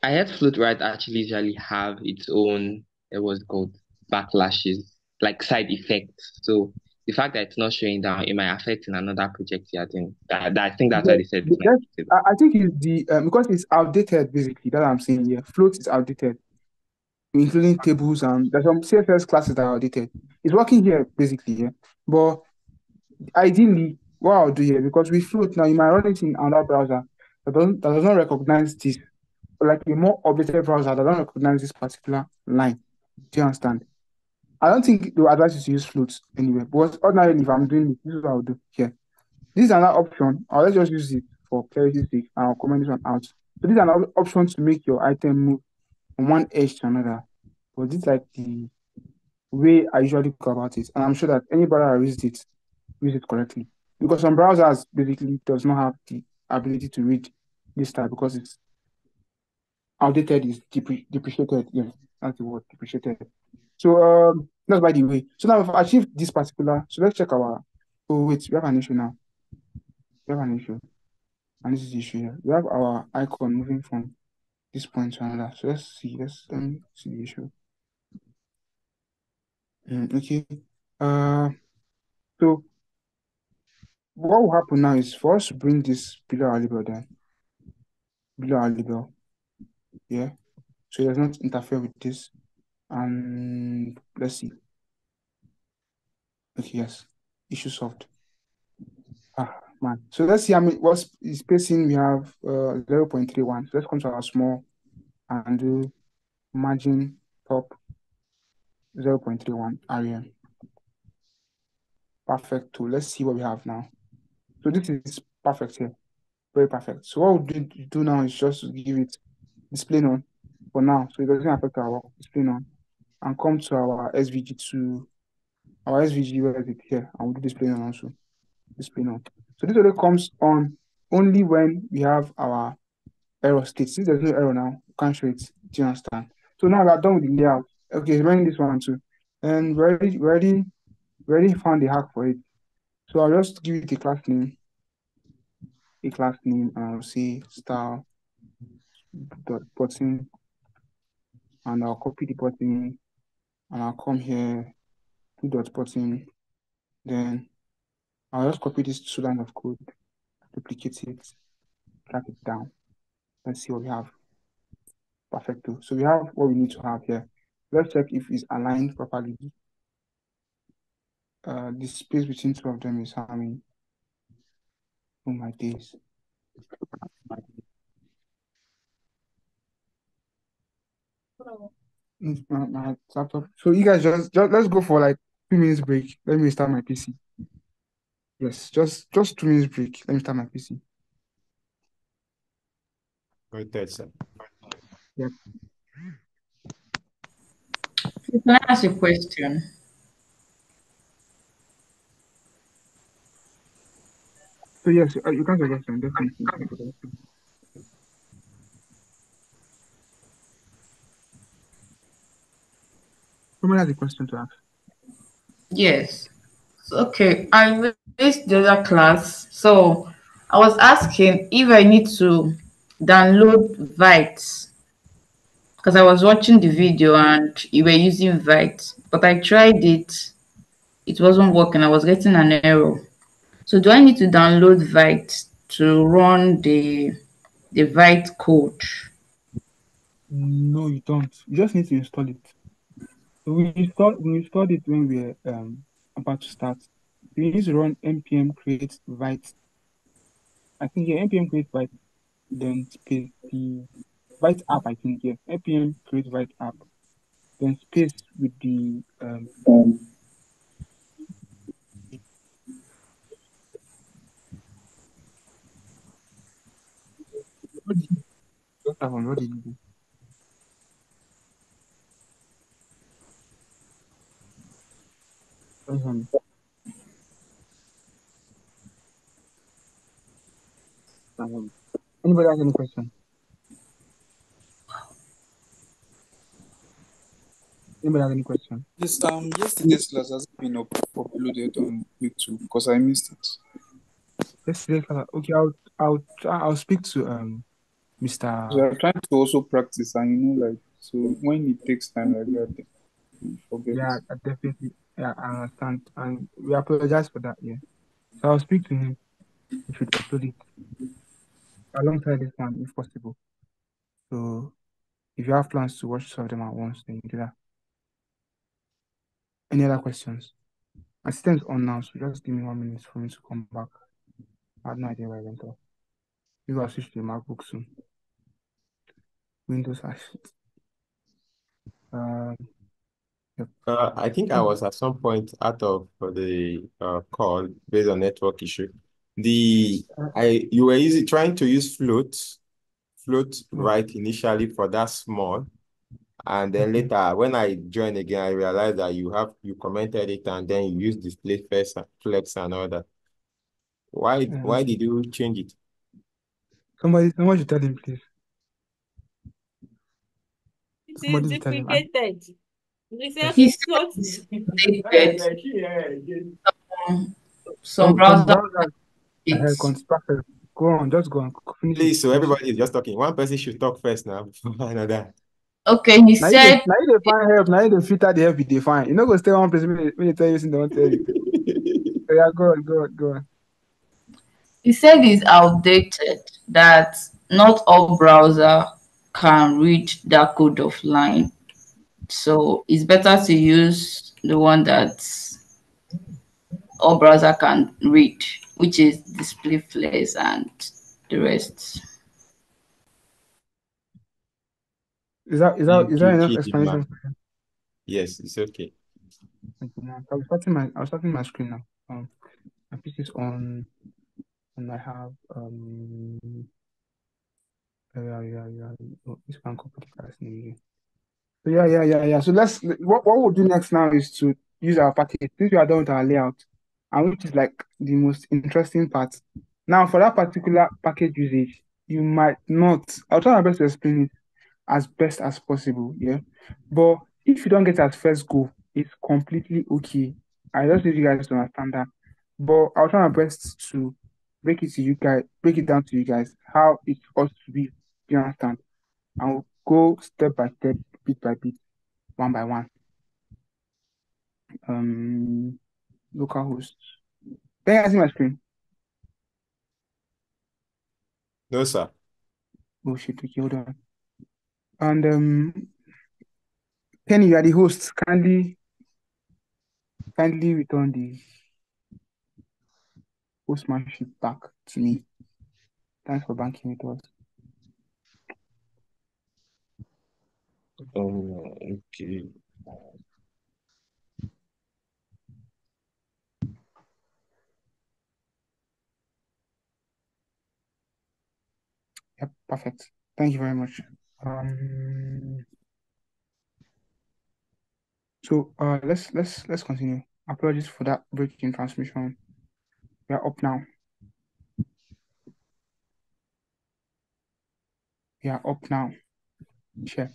I heard float right actually usually have its own what's it called backlashes, like side effects. So the fact that it's not showing down, it might affect in another project you're doing. I think that's why they said the it's not best. stable. I think it's the because it's outdated. Basically, that I'm saying here. Float is outdated, including tables and there's some CSS classes that are outdated. It's working here basically, yeah. But ideally, what I'll do here, because we float now, you might run it in another browser that does not recognize this, like a more updated browser that doesn't recognize this particular line. Do you understand? I don't think they will advise you to use floats anyway. But ordinarily, if I'm doing it, this is what I'll do here. This is another option. Let's just use it for clarity's sake, and I'll comment this one out. So this is another option to make your item move from one edge to another. But this is like the way I usually go about it. And I'm sure that any browser that use it correctly. Because some browsers basically does not have the ability to read this type because it's outdated, is depreciated. Yes, that's the word, depreciated. So that's by the way. So now we've achieved this particular. So let's check our. Oh wait, we have an issue now. We have an issue, and this is the issue here. We have our icon moving from this point to another. So let's see. Let me see the issue. Okay. So what will happen now is for us to bring this below our label then. Below our label. Yeah. So it does not interfere with this. And let's see. Okay, yes. Issue solved. Man. So let's see how many what spacing we have 0.31. So let's come to our small and do margin top 0.31 area. Perfect too. Let's see what we have now. So this is perfect here. Very perfect. So what we'll do now is just to give it display none for now. So it doesn't affect our work. Display none. And come to our SVG to our SVG, where is it here? And we'll do display none also. Display none. So this only comes on only when we have our error state. Since there's no error now, we can't show it. Do you understand? So now we are done with the layout. Okay, running this one too. And we already found the hack for it. So I'll just give it a class name, and I'll say style dot button, and I'll copy the button, and I'll come here, 2 dot button, Then I'll just copy these 2 lines of code, duplicate it, drag it down. Let's see what we have. Perfecto. So we have what we need to have here. Let's check if it's aligned properly. The space between 2 of them is how many? Oh my days. My laptop. So you guys just let's go for like 2 minutes break. Let me start my PC. Yes, just 2 minutes break. Let me start my PC. Noted, sir. Yep. Can I ask a question? So yes, you can suggest them, definitely. You can suggest them. Somebody has a question to ask. Yes. Okay, I raised the other class. So I was asking if I need to download Vite because I was watching the video and you were using Vite, but I tried it. It wasn't working. I was getting an error. So do I need to download Vite to run the Vite code? No, you don't. You just need to install it. So we installed it when we were about to start. You need to run npm create Vite. I think yeah, npm create Vite, then space the Vite app. I think yeah, npm create Vite app, then space with the what did you just have on? What did you do? Um, Anybody has any question? Anybody have any question? Yes, yesterday's class has been uploaded on YouTube because I missed it. Yesterday, okay, I'll speak to So Mr. I'm trying to also practice, and like, so when it takes time like that, you forget. Yeah, I definitely, yeah, I understand, and we apologize for that. Yeah, so I'll speak to him. He should upload it alongside this one if possible. So if you have plans to watch some of them at once, then you do that. Any other questions? My system's on now, so just give me 1 minute for me to come back. I have no idea where I went off. Maybe I'll switch to the MacBook soon. Windows actually. Yep. I think I was at some point out of the call based on network issue. You were trying to use float Oh, right initially for that small, and then okay. later when I joined again, I realized that you commented it and then you used display first and flex and all that. Why Okay. did you change it? Somebody should tell him, please. It is Somebody should tell him. duplicated. We say Yes. He said float. it's updated. Some Some browser browsers updates. perfect. Go on, just go on, finish it, Please, so finish it. everybody is just talking. One person should talk first now before another. Okay, he said Now you dey find help. Now you dey filter the help you dey find. You know, go stay one place when they tell you something, they won't tell you. So yeah, go on. he said it's outdated, that not all browser can read that code offline. So it's better to use the one that all browser can read, which is display flares and the rest. Is Thank that you, enough Chidima. explanation? Yes, it's okay. Thank you, man. I'm starting my screen now. My PC is on, and I have yeah. Oh, this one copy the guy's name here. So yeah. So what we'll do next now is to use our package since we are done with our layout, and which is like the most interesting part. Now for that particular package usage, you might not. I'll try my best to explain it as best as possible. Yeah, but if you don't get at first go, it's completely okay. I just need you guys to understand that. But I'll try my best to break it down to you guys how it ought to be. You understand? I'll go step by step, bit by bit, one by one. Um, localhost. Can you guys see my screen? No, sir. Oh shit, okay, hold on. And Penny, you are the host. Kindly return the hostmanship back to me. Thanks for banking with us. Okay. Yep, perfect. Thank you very much. Let's continue. Apologies for that break in transmission. We are up now. Share.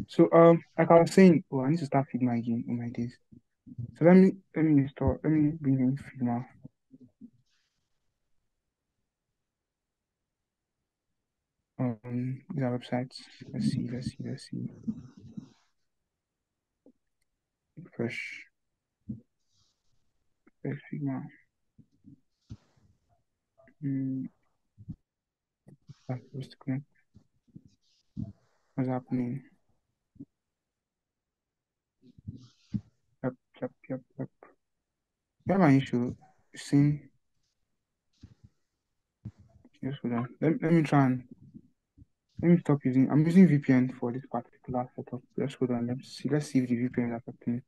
So like I was saying, I need to start Figma again on my days. So let me install. Let me bring in Figma. These are websites. Let's see. Fresh Figma. What's happening? Yep. We have an issue. Seeing. Just hold on. Let me try and let me stop using. I'm using VPN for this particular setup. Just hold on. Let's see if the VPN is affecting.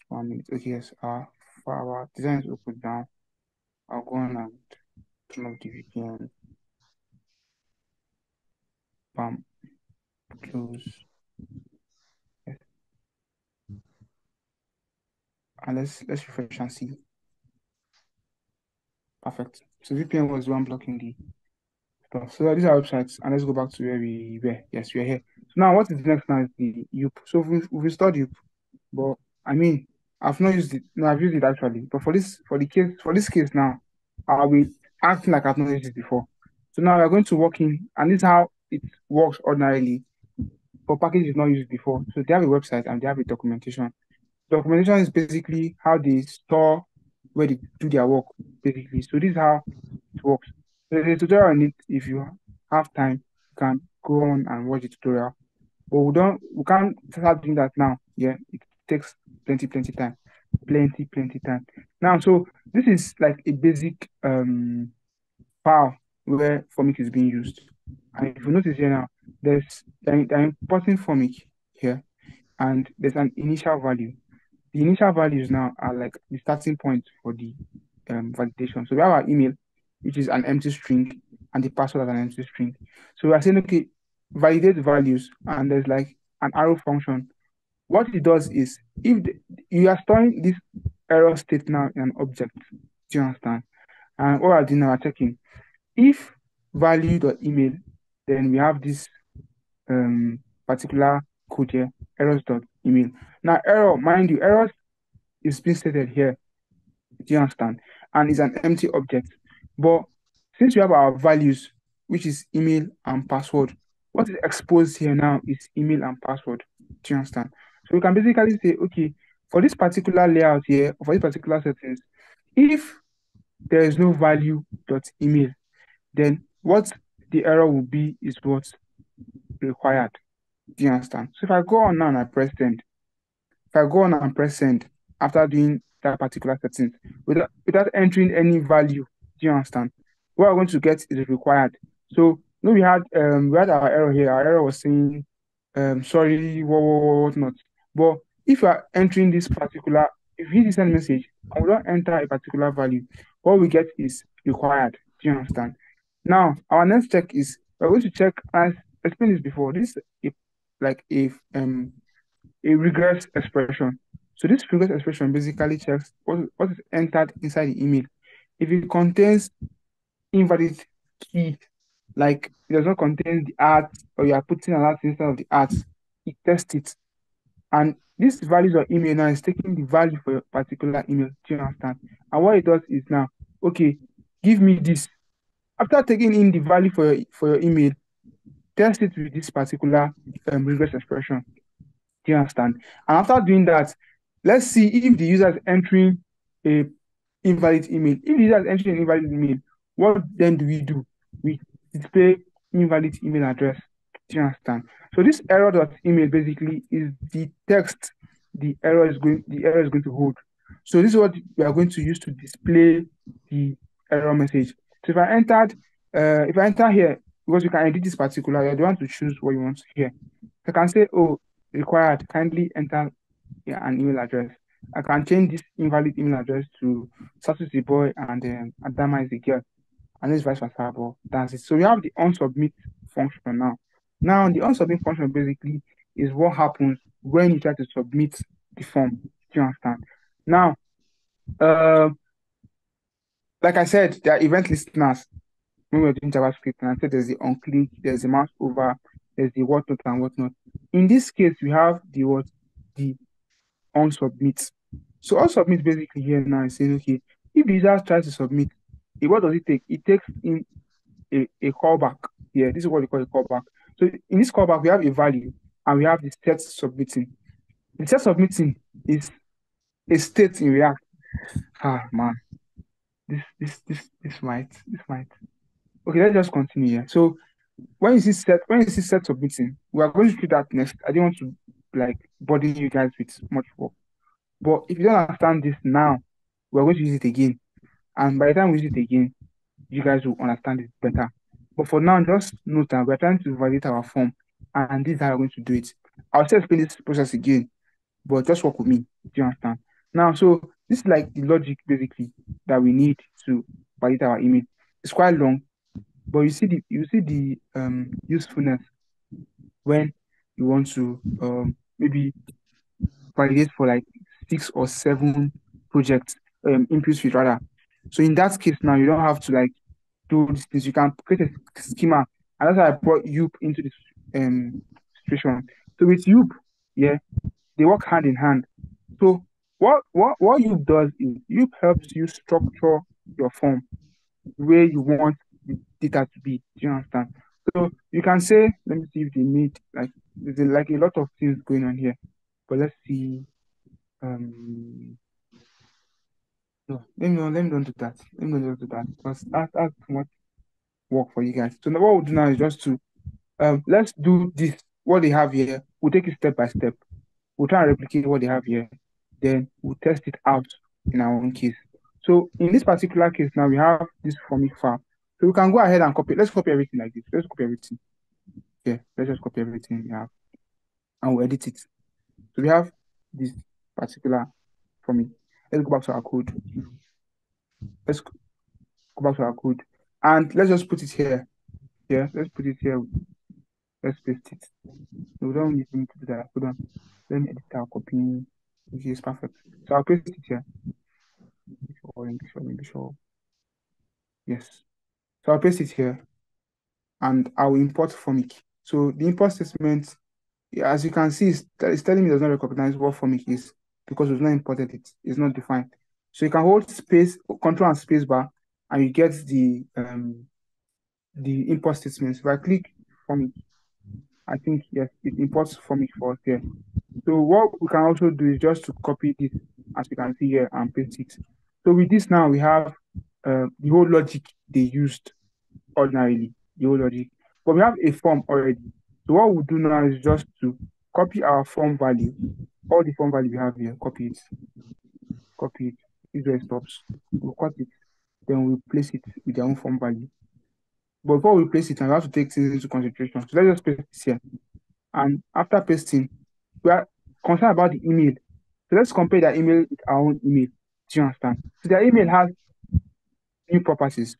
1 minute. Okay, yes. For our design is open now. I'll go on and turn off the VPN. Bam. Close. Yes. And let's refresh and see. Perfect. So VPN was the one blocking the stuff. So these are websites, and let's go back to where we were. Yes, we are here. So now what is next now is the UP. So we've installed UP, but I mean I've not used it. No, I've used it actually. But for this case now, I'll be acting like I've not used it before. So now we're going to work in, and this is how it works ordinarily for packages not used before. So they have a website and they have a documentation. Documentation is basically how they store where they do their work, basically. So this is how it works. There's a tutorial on it. If you have time, you can go on and watch the tutorial. But we can't start doing that now. Yeah, it takes plenty time. Plenty time. Now, so this is like a basic file where formic is being used. And if you notice here now, there's they're importing formic here, and there's an initial value. The initial values now are like the starting point for the validation. So we have our email, which is an empty string, and the password as an empty string. So we are saying, okay, validate values, and there's like an arrow function. What it does is, if you are storing this error state now in an object, do you understand? And what we are doing now, we're checking if value.email, then we have this particular code here, errors.email. Now, error, mind you, errors is being stated here. Do you understand? And it's an empty object. But since we have our values, which is email and password, what is exposed here now is email and password. Do you understand? So we can basically say, okay, for this particular layout here, for this particular settings, if there is no value.email, then what the error will be is what's required. Do you understand? So if I go on now and I press send, if I go on and press send after doing that particular settings without entering any value, do you understand? What I'm going to get is required. So no, we had our error here. Our error was saying sorry, what not. But if you are entering this particular, if you hit the send message and we don't enter a particular value, what we get is required. Do you understand? Now our next check is we're going to check, as I explained this before. This is like a regress expression. So this regress expression basically checks what is entered inside the email. If it contains invalid key, like it does not contain the art, or you are putting an art instead of the art, it tests it. And this values of email now is taking the value for your particular email. Do you understand? And what it does is now, okay, give me this. After taking in the value for your email, test it with this particular regress expression. Do you understand? And after doing that, let's see if the user is entering a invalid email. If the user is entering an invalid email, what then do? We display invalid email address. Do you understand? So this error.email basically is the text the error is going to hold. So this is what we are going to use to display the error message. So if I enter here, because you can edit this particular, you're the one to choose what you want to hear. I can say, oh, required, kindly enter an email address. I can change this invalid email address to Sasu the boy and Adama is the girl, and this vice versa. But that's it. So we have the onSubmit function now. Now the onSubmit function basically is what happens when you try to submit the form. Do you understand? Now, like I said, there are event listeners when we're doing JavaScript, and I said there's the onClick, there's the mouse over, there's the whatnot and whatnot. In this case, we have the onSubmit. So onSubmit basically here now is saying, okay, if the user tries to submit, what does it take? It takes in a callback. Yeah, this is what we call a callback. So in this callback, we have a value and we have the set submitting. The set submitting is a state in React. Ah man, this might. Okay, let's just continue here. So when you see set submitting, we are going to do that next. I didn't want to like burden you guys with much work. But if you don't understand this now, we're going to use it again. And by the time we use it again, you guys will understand it better. But for now, just note that we're trying to validate our form, and this is how we're going to do it. I'll still explain this process again, but just work with me. Do you understand? Now, so this is like the logic basically that we need to validate our email. It's quite long, but you see the usefulness when you want to maybe validate for like 6 or 7 projects, input field rather. So in that case now, you don't have to like do these things. You can create a schema, and that's why I brought Yoop into this situation. So with Yoop, yeah, they work hand in hand. So what Yoop does is Yoop helps you structure your form where you want the data to be. Do you understand? So you can say, let me see if they need like there's like a lot of things going on here. But let's see. No, let me don't do that. Let me not do that because that's too much work for you guys. So now what we'll do now is just to let's do this. What they have here, we'll take it step by step. We'll try and replicate what they have here. Then we'll test it out in our own case. So in this particular case now, we have this formic file. So we can go ahead and copy. Let's copy everything like this. Let's copy everything. Yeah, let's just copy everything we have and we'll edit it. So we have this particular formic. Let's go back to our code. Let's go back to our code. And let's just put it here. Yeah, let's put it here. Let's paste it. We don't need to do that. Hold on. Let me edit our copy. Okay, it's perfect. So I'll paste it here. Sure. Yes. So I'll paste it here and I'll import formic. So the import statement, as you can see, it's telling me it does not recognize what formic is because we've not imported it. It's not defined. So you can hold space, control and space bar, and you get the import statements. If I click formic, I think yes, it imports formic for us here. So what we can also do is just to copy this, as you can see here, and paste it. So with this now, we have the whole logic they used ordinarily, the whole logic. But we have a form already. So what we'll do now is just to copy our form value, all the form value we have here, copy it, this where it stops. We'll cut it, then we'll place it with their own form value. But before we place it, we have to take things into consideration. So let's just paste this here. And after pasting, we are concerned about the email. So let's compare their email with our own email. Do you understand? So their email has new properties.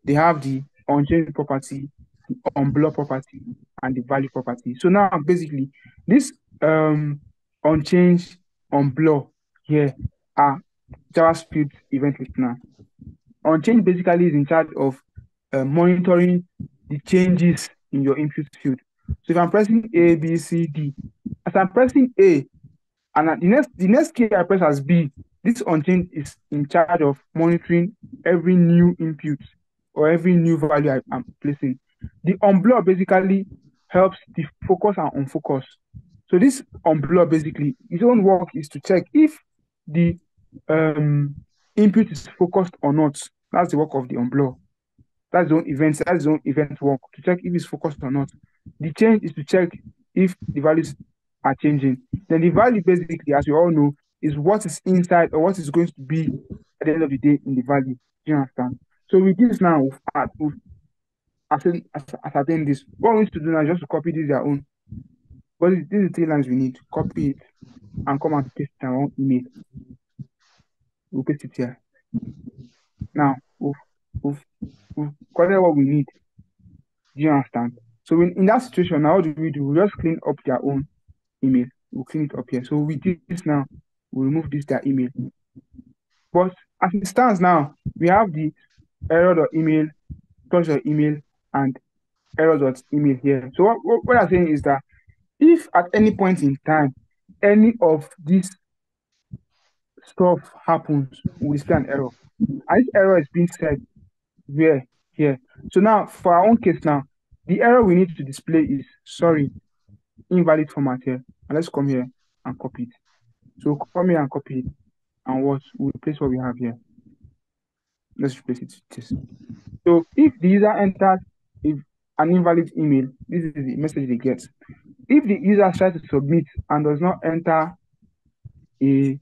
They have the unchanged property, the unblock property, and the value property. So now basically this unchanged, unblock here are JavaScript event listener. Unchanged basically is in charge of monitoring the changes in your input field. So if I'm pressing A, B, C, D, as I'm pressing A, and the next key I press as B, this unchanged is in charge of monitoring every new input or every new value I'm placing. The unblock basically helps the focus and unfocus. So this unblur basically, its own work is to check if the input is focused or not. That's the work of the unblur. That's the own event. That's the own event work to check if it's focused or not. The change is to check if the values are changing. Then the value basically, as we all know, is what is inside or what is going to be at the end of the day in the value. Do you understand? So with this now, we've ascertained this. What we need to do now is just to copy this their own. But these are the three lines we need. Copy it and come and paste it in our own email. We'll paste it here. Now we've collected what we need. Do you understand? So in that situation, now what do? We just clean up their own email. We'll clean it up here. So with this now, we'll remove this their email. But as it stands now, we have the error.email, touch.email, and error.email here. So what I'm saying is that if at any point in time, any of this stuff happens, we display an error. And this error is being set where? Here. So now, for our own case now, the error we need to display is, sorry, invalid format here. And let's come here and copy it. So come here and copy it. And what? We'll replace what we have here. Let's replace it with this. So if the user enters an invalid email, this is the message they get. If the user tries to submit and does not enter a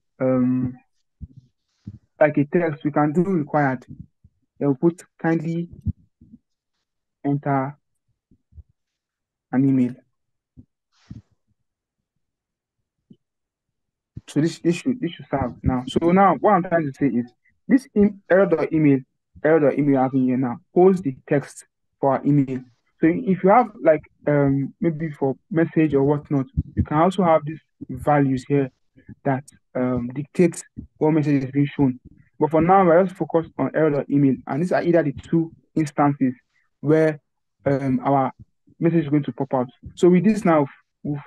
like a text, we can do required. They'll put kindly enter an email. So this should serve now. So now what I'm trying to say is this error.email having here now holds the text for our email. So if you have like maybe for message or whatnot, you can also have these values here that dictates what message is being shown. But for now, we're just focused on error.email, and these are either the two instances where our message is going to pop out. So with this now, we've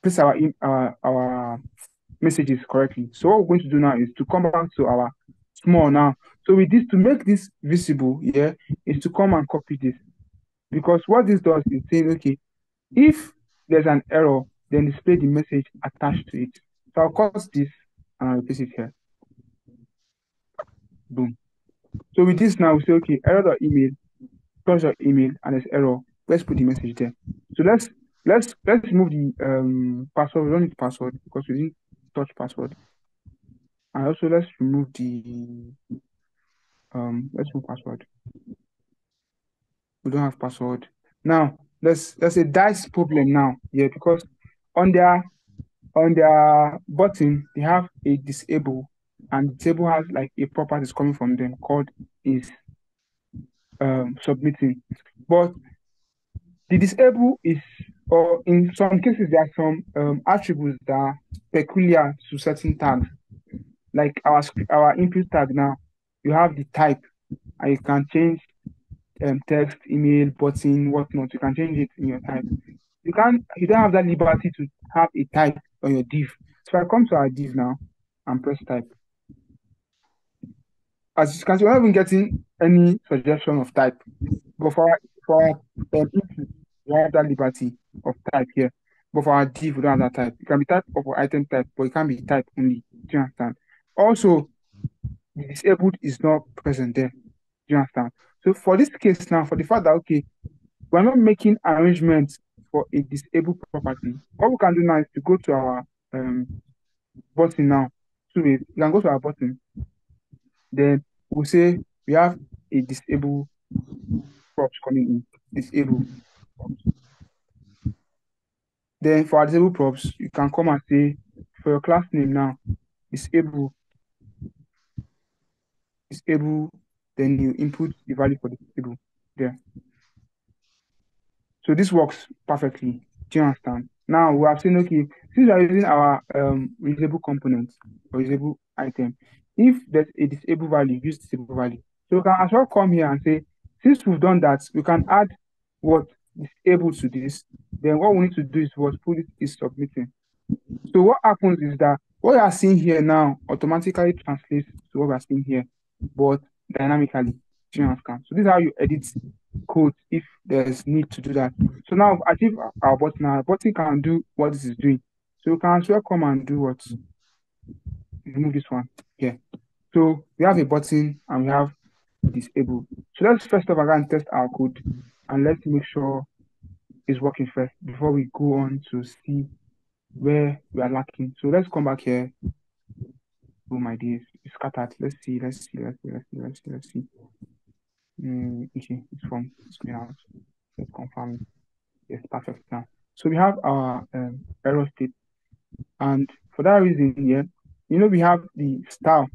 place our messages correctly. So what we're going to do now is to come back to our small now. So with this, to make this visible, is to come and copy this. Because what this does is saying, okay, if there's an error, then display the message attached to it. So I'll cut this and I'll place it here. Boom. So with this now, we say, okay, error.email, touch.email, and there's error. Let's put the message there. So let's remove the password. We don't need password because we didn't touch password. And also let's remove the let's remove password. We don't have password. Now there's a dice problem now, because on their button they have a disable, and disable has like a property coming from them called is submitting. But the disable is, or in some cases, there are some attributes that are peculiar to certain tags. Like our input tag now, you have the type, and you can change text, email, button, whatnot. You can change it in your type. You don't have that liberty to have a type on your div. So I come to our div now and press type. As you can see, we're not even getting any suggestion of type. But for our input, we have that liberty of type here. But for our div, we don't have that type. It can be type of item type, but it can be type only. Do you understand? Also, the disabled is not present there. Do you understand? So for this case now, for the fact that, okay, we're not making arrangements for a disabled property, what we can do now is to go to our button now. So we can go to our button. Then we'll say we have a disabled props coming in. Disable props. Then for our disabled props, you can come and say for your class name now, disable, then you input the value for the disable there. So this works perfectly. Do you understand? Now we have seen, okay, since we are using our reusable component or reusable item, if there's a disable value, use disable value. So we can as well come here and say, since we've done that, we can add what disable to this. Then what we need to do is what put it is submitting. So what happens is that what you are seeing here now automatically translates to what we are seeing here, but dynamically. Do you understand? So this is how you edit code if there's need to do that. So now I've achieved our button. Our button can do what this is doing. So we can as well come and do what? Remove this one here. So we have a button and we have disable. So let's first of all go and test our code and let's make sure it's working first before we go on to see where we are lacking. So let's come back here. Oh my days, it's scattered. Let's see. Okay, it's going out. Let's confirm. Yes, perfect now. So we have our error state, and for that reason here, we have the style.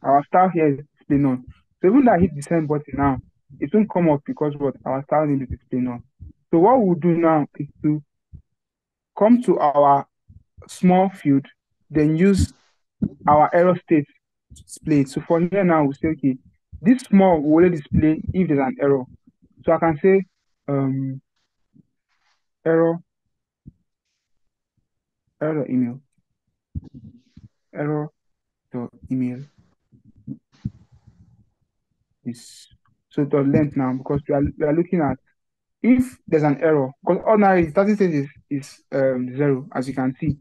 Our style here is display none. So even though I hit the send button now, it won't come up because what our style name is display none. So what we'll do now is to come to our small field, then use our error state to display it. So for here now, we'll say, okay, this small will only display if there's an error. So I can say error email is so the length now, because we are looking at if there's an error, because ordinarily starting state is 0, as you can see.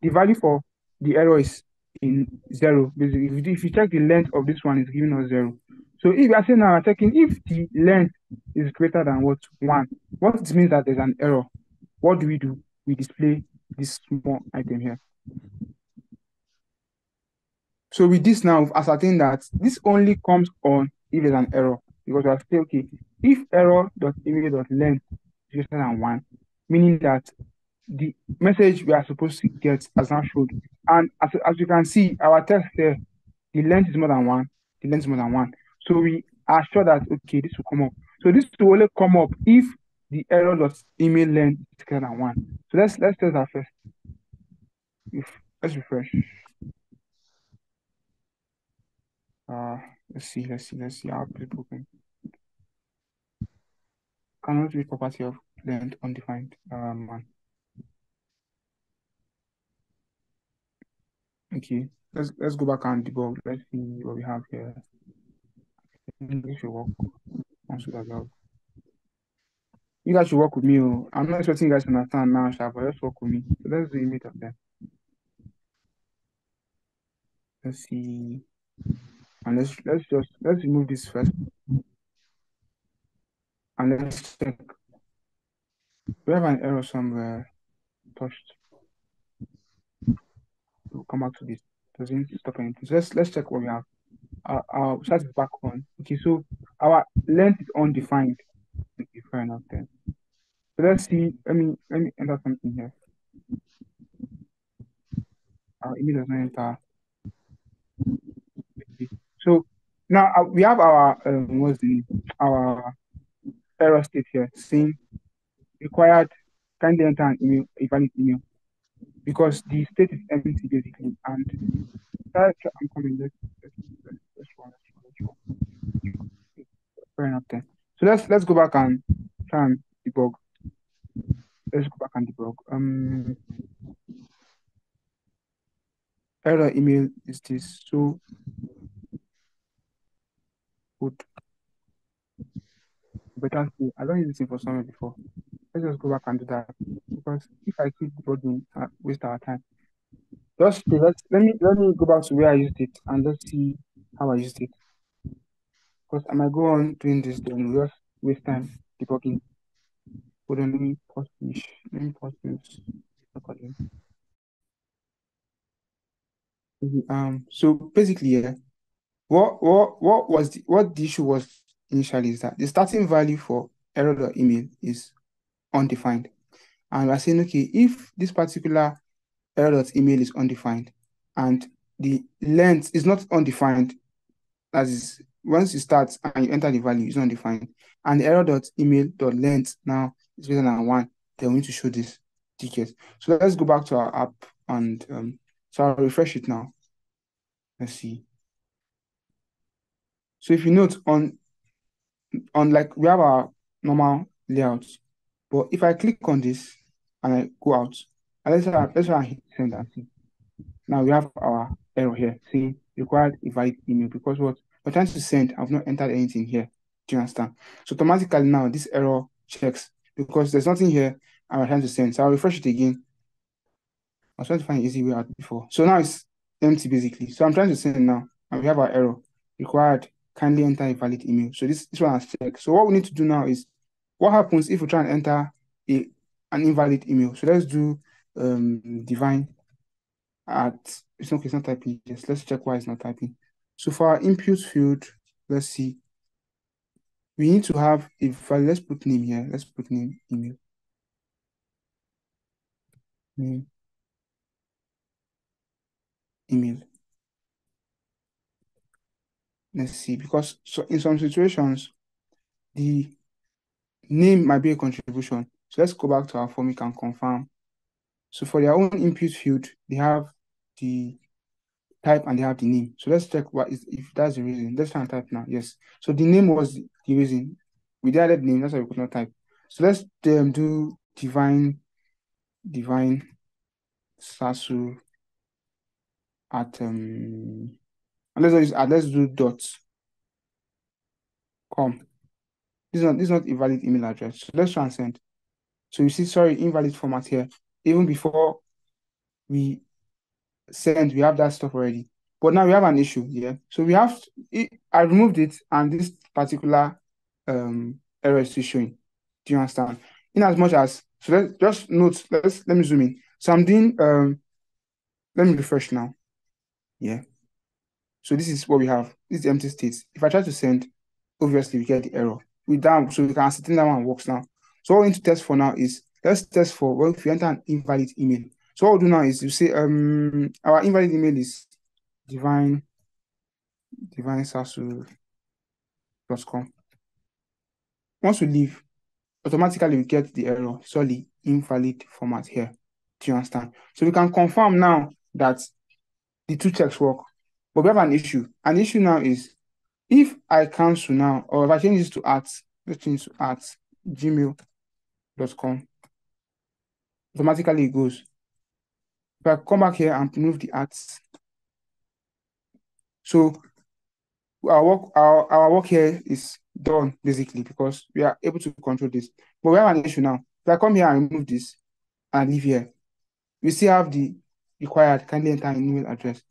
The value for the error is in 0. Basically, if you check the length of this one, it's giving us 0. So if we are saying now, we're checking if the length is greater than what 1, what it means that there's an error. What do? We display this small item here. So with this now, we've ascertained that this only comes on if there's an error, because we are saying, okay, if error.email.length is greater than 1, meaning that the message we are supposed to get has now showed. And as you can see, our text here, the length is more than 1. The length is more than 1. So we are sure that, okay, this will come up. So this will only come up if the error.email length is greater than 1. So let's test that first. Let's refresh. Let's see how people can cannot read property of length undefined man. Okay, let's go back and debug. Let's see what we have here. This should work. You guys should work with me. I'm not expecting you guys to understand now, but let's work with me. So let's do image of them. Let's see. And let's remove this first. And let's check. We have an error somewhere touched. We'll come back to this. Doesn't stop anything. So let's check what we have. Our site is back on. Okay, so our length is undefined. Okay, fair enough then. So let's see. Let me enter something here. Our image does not enter. Okay. So now we have our our error state here saying required kindly enter an email, a valid email, because the state is empty basically. And I'm coming. Let's run. Fair enough then. So let's go back and try and debug. Let's go back and debug. Error email is this. So good. Better see. I don't use this thing for somewhere before. Let's just go back and do that, because if I keep debugging, waste our time. Just let me go back to where I used it and let's see how I used it. Because I might go on doing this, then we'll just waste time debugging. Hold on, let me pause this recording. So basically, yeah, what the issue was initially is that the starting value for error.email is undefined. And we're saying, okay, if this particular error.email is undefined and the length is not undefined, that is, once you start and you enter the value, it's undefined, and the error.email.length now is greater than 1, then we need to show this ticket. So let's go back to our app and so I'll refresh it now. Let's see. So if you note on like we have our normal layout, but if I click on this and I go out, and let's try and hit send and see. Now we have our error here saying required a valid email, because what we're trying to send, I've not entered anything here. Do you understand? So automatically now this error checks because there's nothing here and we're trying to send. So I'll refresh it again. I was trying to find an easy way out before. So now it's empty basically. So I'm trying to send now, and we have our error. Required, kindly enter a valid email. So this one has checked. So what we need to do now is what happens if we try and enter an invalid email. So let's do divine at it's okay, it's not typing. Yes, let's check why it's not typing. So for our input field, let's see. We need to have a file. Let's put name here. Let's put name email. Name email. Let's see, because so in some situations, the name might be a contribution. So let's go back to our form. We can confirm. So for their own input field, they have the type and they have the name. So let's check what is if that's the reason. Let's try and type now. Yes. So the name was the reason. We added name, that's why we could not type. So let's do divine sasu at and let's do .com. This is not a valid email address. So let's try and send. So you see, sorry, invalid format here. Even before we send, we have that stuff already. But now we have an issue here. So we have I removed it, and this particular error is still showing. Do you understand? In as much as so let's just note, let me zoom in. So I'm doing let me refresh now. Yeah. So this is what we have. This is the empty state. If I try to send, obviously we get the error. We down, so we can ascertain that one works now. So what we need to test for now is let's test for well, if you enter an invalid email. So what we'll do now is you say our invalid email is divine sasu.com. Once we leave, automatically we get the error. Sorry, invalid format here. Do you understand? So we can confirm now that the two checks work, but we have an issue. An issue now is if I cancel now, or if I change this to let's change to gmail.com, automatically it goes. If I come back here and remove the @, so our work here is done basically because we are able to control this. But we have an issue now. If I come here and remove this and leave here, we still have the required kindly enter an email address.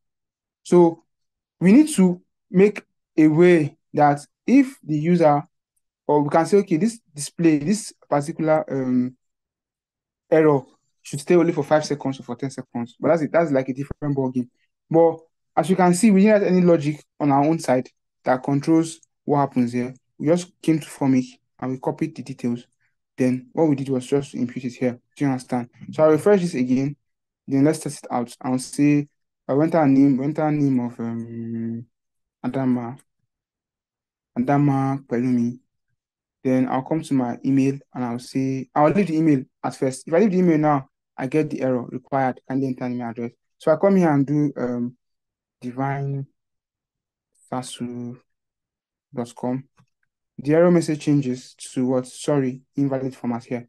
So we need to make a way that if the user, or we can say, okay, this particular error should stay only for 5 seconds or for 10 seconds. But that's it. That's like a different ballgame. But as you can see, we didn't have any logic on our own side that controls what happens here. We just came to Formic and we copied the details. Then what we did was just to impute it here. Do you understand? So I'll refresh this again. Then let's test it out. I'll say I went a name of Adama Pelumi. Then I'll come to my email and I'll say, I'll leave the email at first. If I leave the email now, I get the error required, kindly enter email address. So I come here and do divinesasu.com. The error message changes to what? Sorry, invalid format here.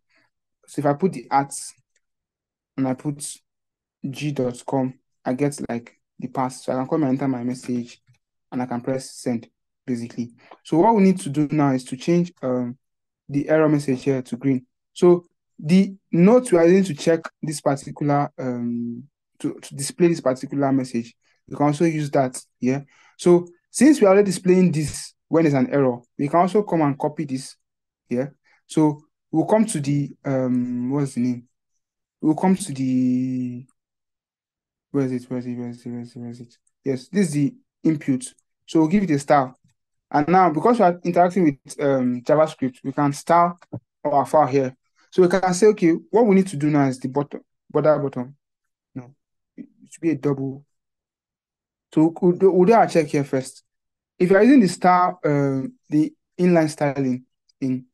So if I put the and I put g.com, I get like the pass. So I can come and enter my message and I can press send, basically. So what we need to do now is to change the error message here to green. So the note we are using to check this particular to display this particular message, you can also use that. Yeah. So since we are already displaying this when there's an error, we can also come and copy this. Yeah. So we'll come to the what's the name? We'll come to the where is it? Yes, this is the input. So we'll give it a style. And now, because we are interacting with JavaScript, we can style our file here. So we can say, okay, what we need to do now is the border bottom. No, it should be a double. So we'll do our check here first. If you're using the style, the inline styling in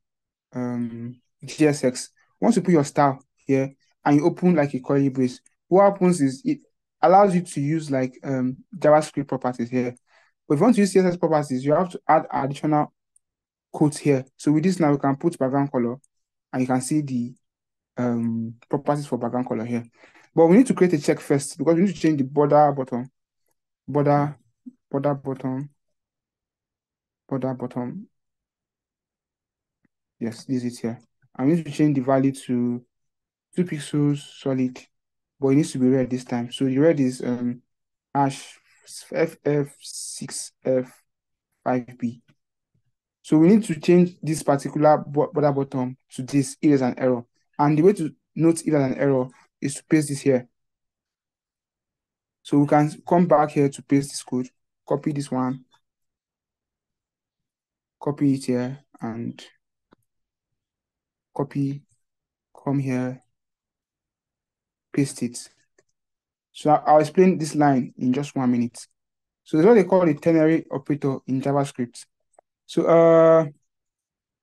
GSX, once you put your style here and you open like a curly brace, what happens is it allows you to use like JavaScript properties here. But if you want to use CSS properties, you have to add additional quotes here. So with this now, we can put background color and you can see the properties for background color here. But we need to create a check first because we need to change the border bottom. Yes, this is it here. I'm going to change the value to 2 pixels solid, but it needs to be red this time. So the red is hash FF6F5B. So we need to change this particular border bottom to this if there's an error. And the way to note if there's an error is to paste this here. So we can come back here to paste this code, copy this one, copy it here, and copy, come here, paste it. So I'll explain this line in just 1 minute. So that's what they call a ternary operator in JavaScript. So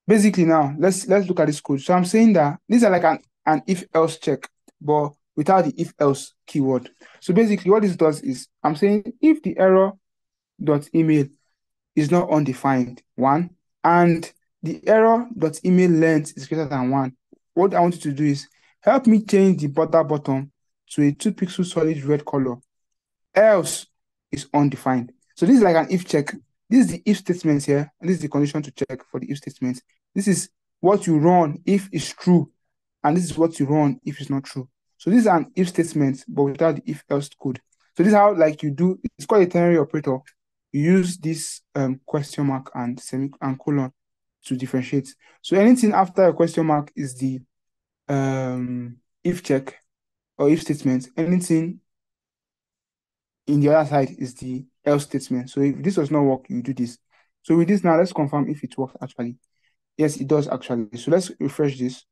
basically now let's look at this code. So I'm saying that these are like an if-else check, but without the if-else keyword. So basically what this does is I'm saying if the error.email is not undefined, 1, and the error.email length is greater than 1, what I want you to do is help me change the border bottom to a 2 pixel solid red color, else is undefined. So this is like an if check. This is the if statement here, and this is the condition to check for the if statement. This is what you run if it's true, and this is what you run if it's not true. So this is an if statement, but without the if else code. So this is how like you do, it's called a ternary operator. You use this question mark and colon to differentiate. So anything after a question mark is the if check or if statement. Anything in the other side is the else statement. So if this does not work, you do this. So with this now, let's confirm if it works actually. Yes, it does actually. So let's refresh this.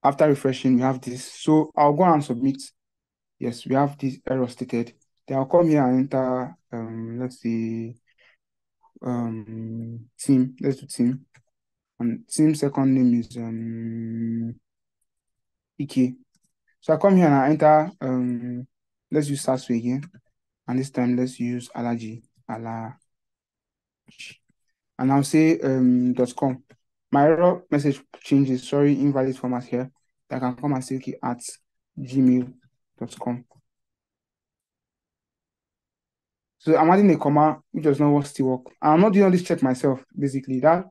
After refreshing, we have this. So I'll go and submit. Yes, we have this error stated. Then I'll come here and enter, let's see, team. Let's do team. And team second name is Ike. So I come here and I enter, let's use Sasu again. And this time, let's use allergy. And I'll say .com. My error message changes, sorry, invalid format here. I can come and say okay, at gmail.com. So I'm adding a comma, which does not work, still work. I'm not doing all this check myself, basically. That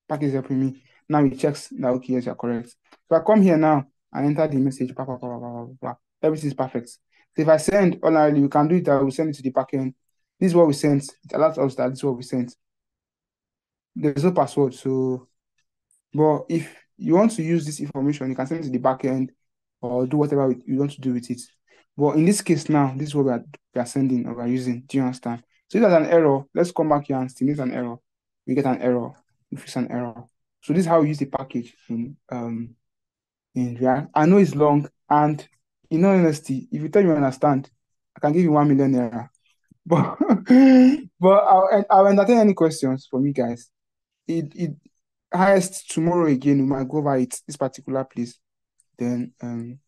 package is helping me. Now it checks that, okay, yes, you're correct. So I come here now and enter the message, blah, blah, blah, blah, blah, blah. Everything's perfect. So if I send, ordinarily, we can do it, I will send it to the backend. This is what we sent. It allows us that this is what we sent. There's no password, so, but if you want to use this information, you can send it to the backend or do whatever you want to do with it. But in this case now, this is what we are sending or we are using. Do you understand? So if there's an error, let's come back here and stimulate an error. We get an error, we fix an error. So this is how we use the package in React. I know it's long, and in all honesty, if you tell me you understand, I can give you 1 million error. But I'll entertain any questions from you guys. It highest tomorrow again, we might go over it, this particular place. Then I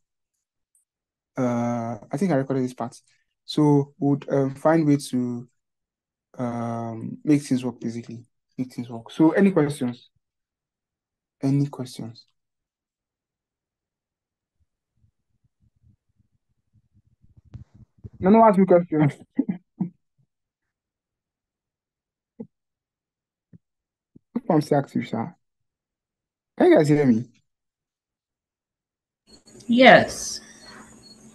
think I recorded this part. So would find way to make things work, basically. Make things work. So any questions? Any questions? No, ask me questions. I'm still active, sir. Can you guys hear me? Yes.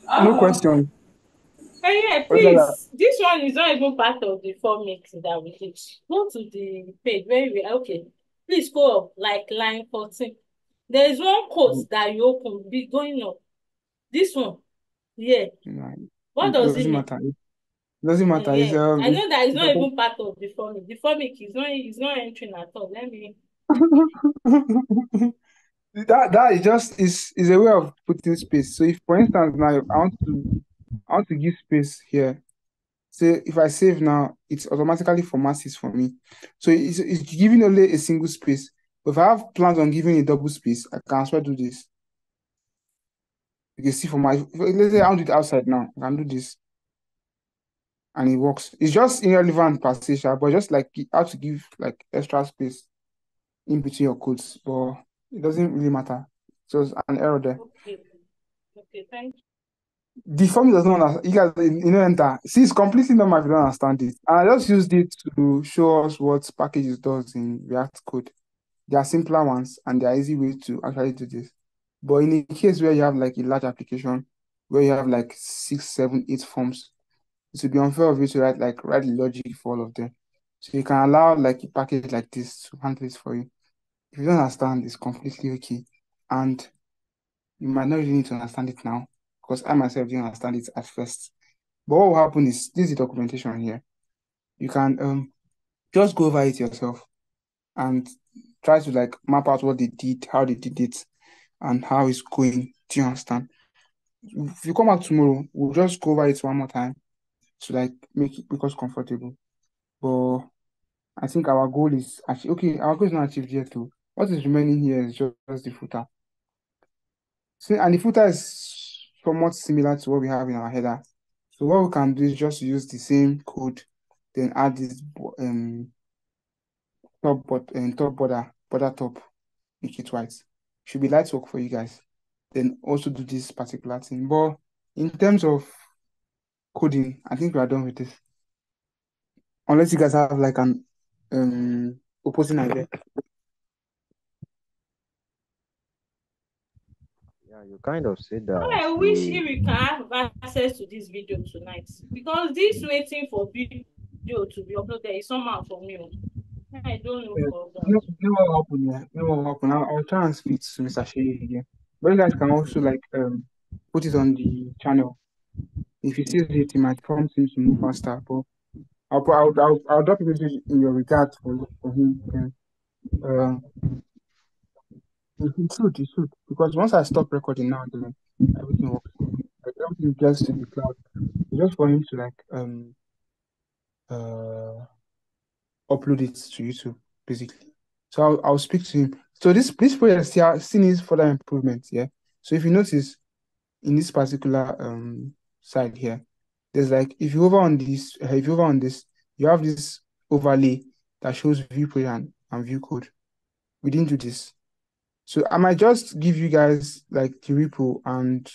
No questions. Yeah, What is that? please. This one is not even part of the format that we did. Go to the page where we okay. Please go up like line 14. There is one quote that you open be going up. This one. Yeah. No, What it does it doesn't mean? matter. It doesn't matter. It's Yeah. I know that it's not it's even part of the format. The format is not entering at all. Let me that is just is a way of putting space. So if, for instance, now I want to give space here. So if I save now, it automatically formats it for me. So it's giving only a single space. But if I have plans on giving a double space, I can as well do this. You can see for my, let's say I want to do it outside now. I can do this. And it works. It's just irrelevant passage, but just like you have to give like extra space in between your codes. But it doesn't really matter. So it's an error there. okay. Okay, thank you. The form does not understand. You guys, enter. See, it's completely normal if you don't understand it. And I just used it to show us what packages does in React code. There are simpler ones and there are easy ways to actually do this. But in a case where you have like a large application, where you have like 6, 7, 8 forms, it would be unfair of you to write the logic for all of them. So you can allow like a package like this to handle it for you. If you don't understand, it's completely okay. And you might not really need to understand it now, because I myself didn't understand it at first. But what will happen is this is the documentation here. You can just go over it yourself and try to like map out what they did, how they did it, and how it's going. Do you understand? If you come back tomorrow, we'll just go over it one more time to like make us comfortable. But I think our goal is actually okay. Our goal is not achieved yet too. What is remaining here is just the footer. So, and the footer is somewhat similar to what we have in our header. So what we can do is just use the same code, then add this top border top, make it white. Should be light work for you guys. Then also do this particular thing. But in terms of coding, I think we are done with this. Unless you guys have like an opposing idea. Yeah, you kind of said that I wish the if we can have access to this video tonight, because this waiting for video to be uploaded is somehow for me. I don't know for that. You know what will happen, yeah. You know what will happen. I'll try and speak to Mr. Shea again. But you guys can also like put it on the channel. If he sees it, he might prompt him to move faster. But I'll drop it in your regard for him. Then it should because once I stop recording now, then everything works. Like everything gets to the cloud. Just for him to like uh upload it to YouTube, basically. So I'll speak to him. So this project still needs further improvement, yeah. So if you notice in this particular side here, there's like if you over on this, you have this overlay that shows view project and view code. We didn't do this. So I might just give you guys like the repo, and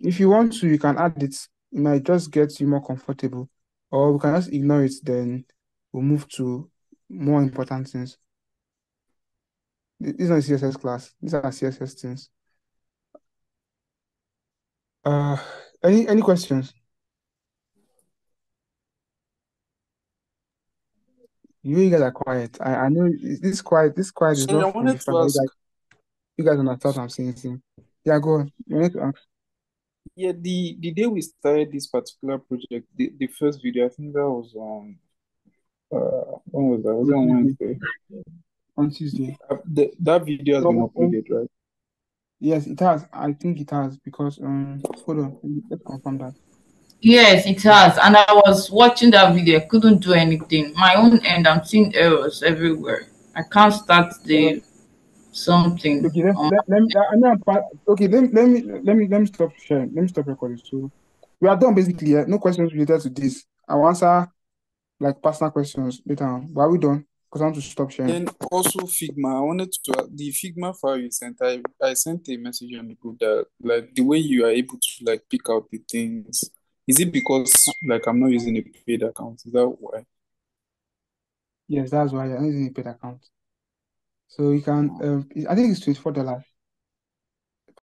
if you want to, you can add it. It might just get you more comfortable, or we can just ignore it. Then we'll move to more important things. This is not a CSS class. These are CSS things. Uh, any questions? You guys are quiet. I know this quiet. This quiet is Sorry, I not from the wanted fact to that ask. you guys understand what I'm saying. Yeah, go on. You need to ask. Yeah, the day we started this particular project, the first video, I think that was on when was that? Was it On on Tuesday. Wednesday? On Tuesday. That video has been No, uploaded, right? yes, it has. I think it has because hold on, let's confirm that. Yes, it has. And I was watching that video. I couldn't do anything. My own end, I'm seeing errors everywhere. I can't start the something. Okay, okay, let me stop sharing. Let me stop recording. So we are done basically. Yeah? No questions related to this. I'll answer like personal questions later on. But are we done? Because I want to stop sharing. Then also Figma. I wanted to the Figma file you sent. I sent a message on the group that like the way you are able to like pick out the things. Is it because like I'm not using a paid account? Is that why? Yes, that's why I'm using a paid account. So you can I think it's $24.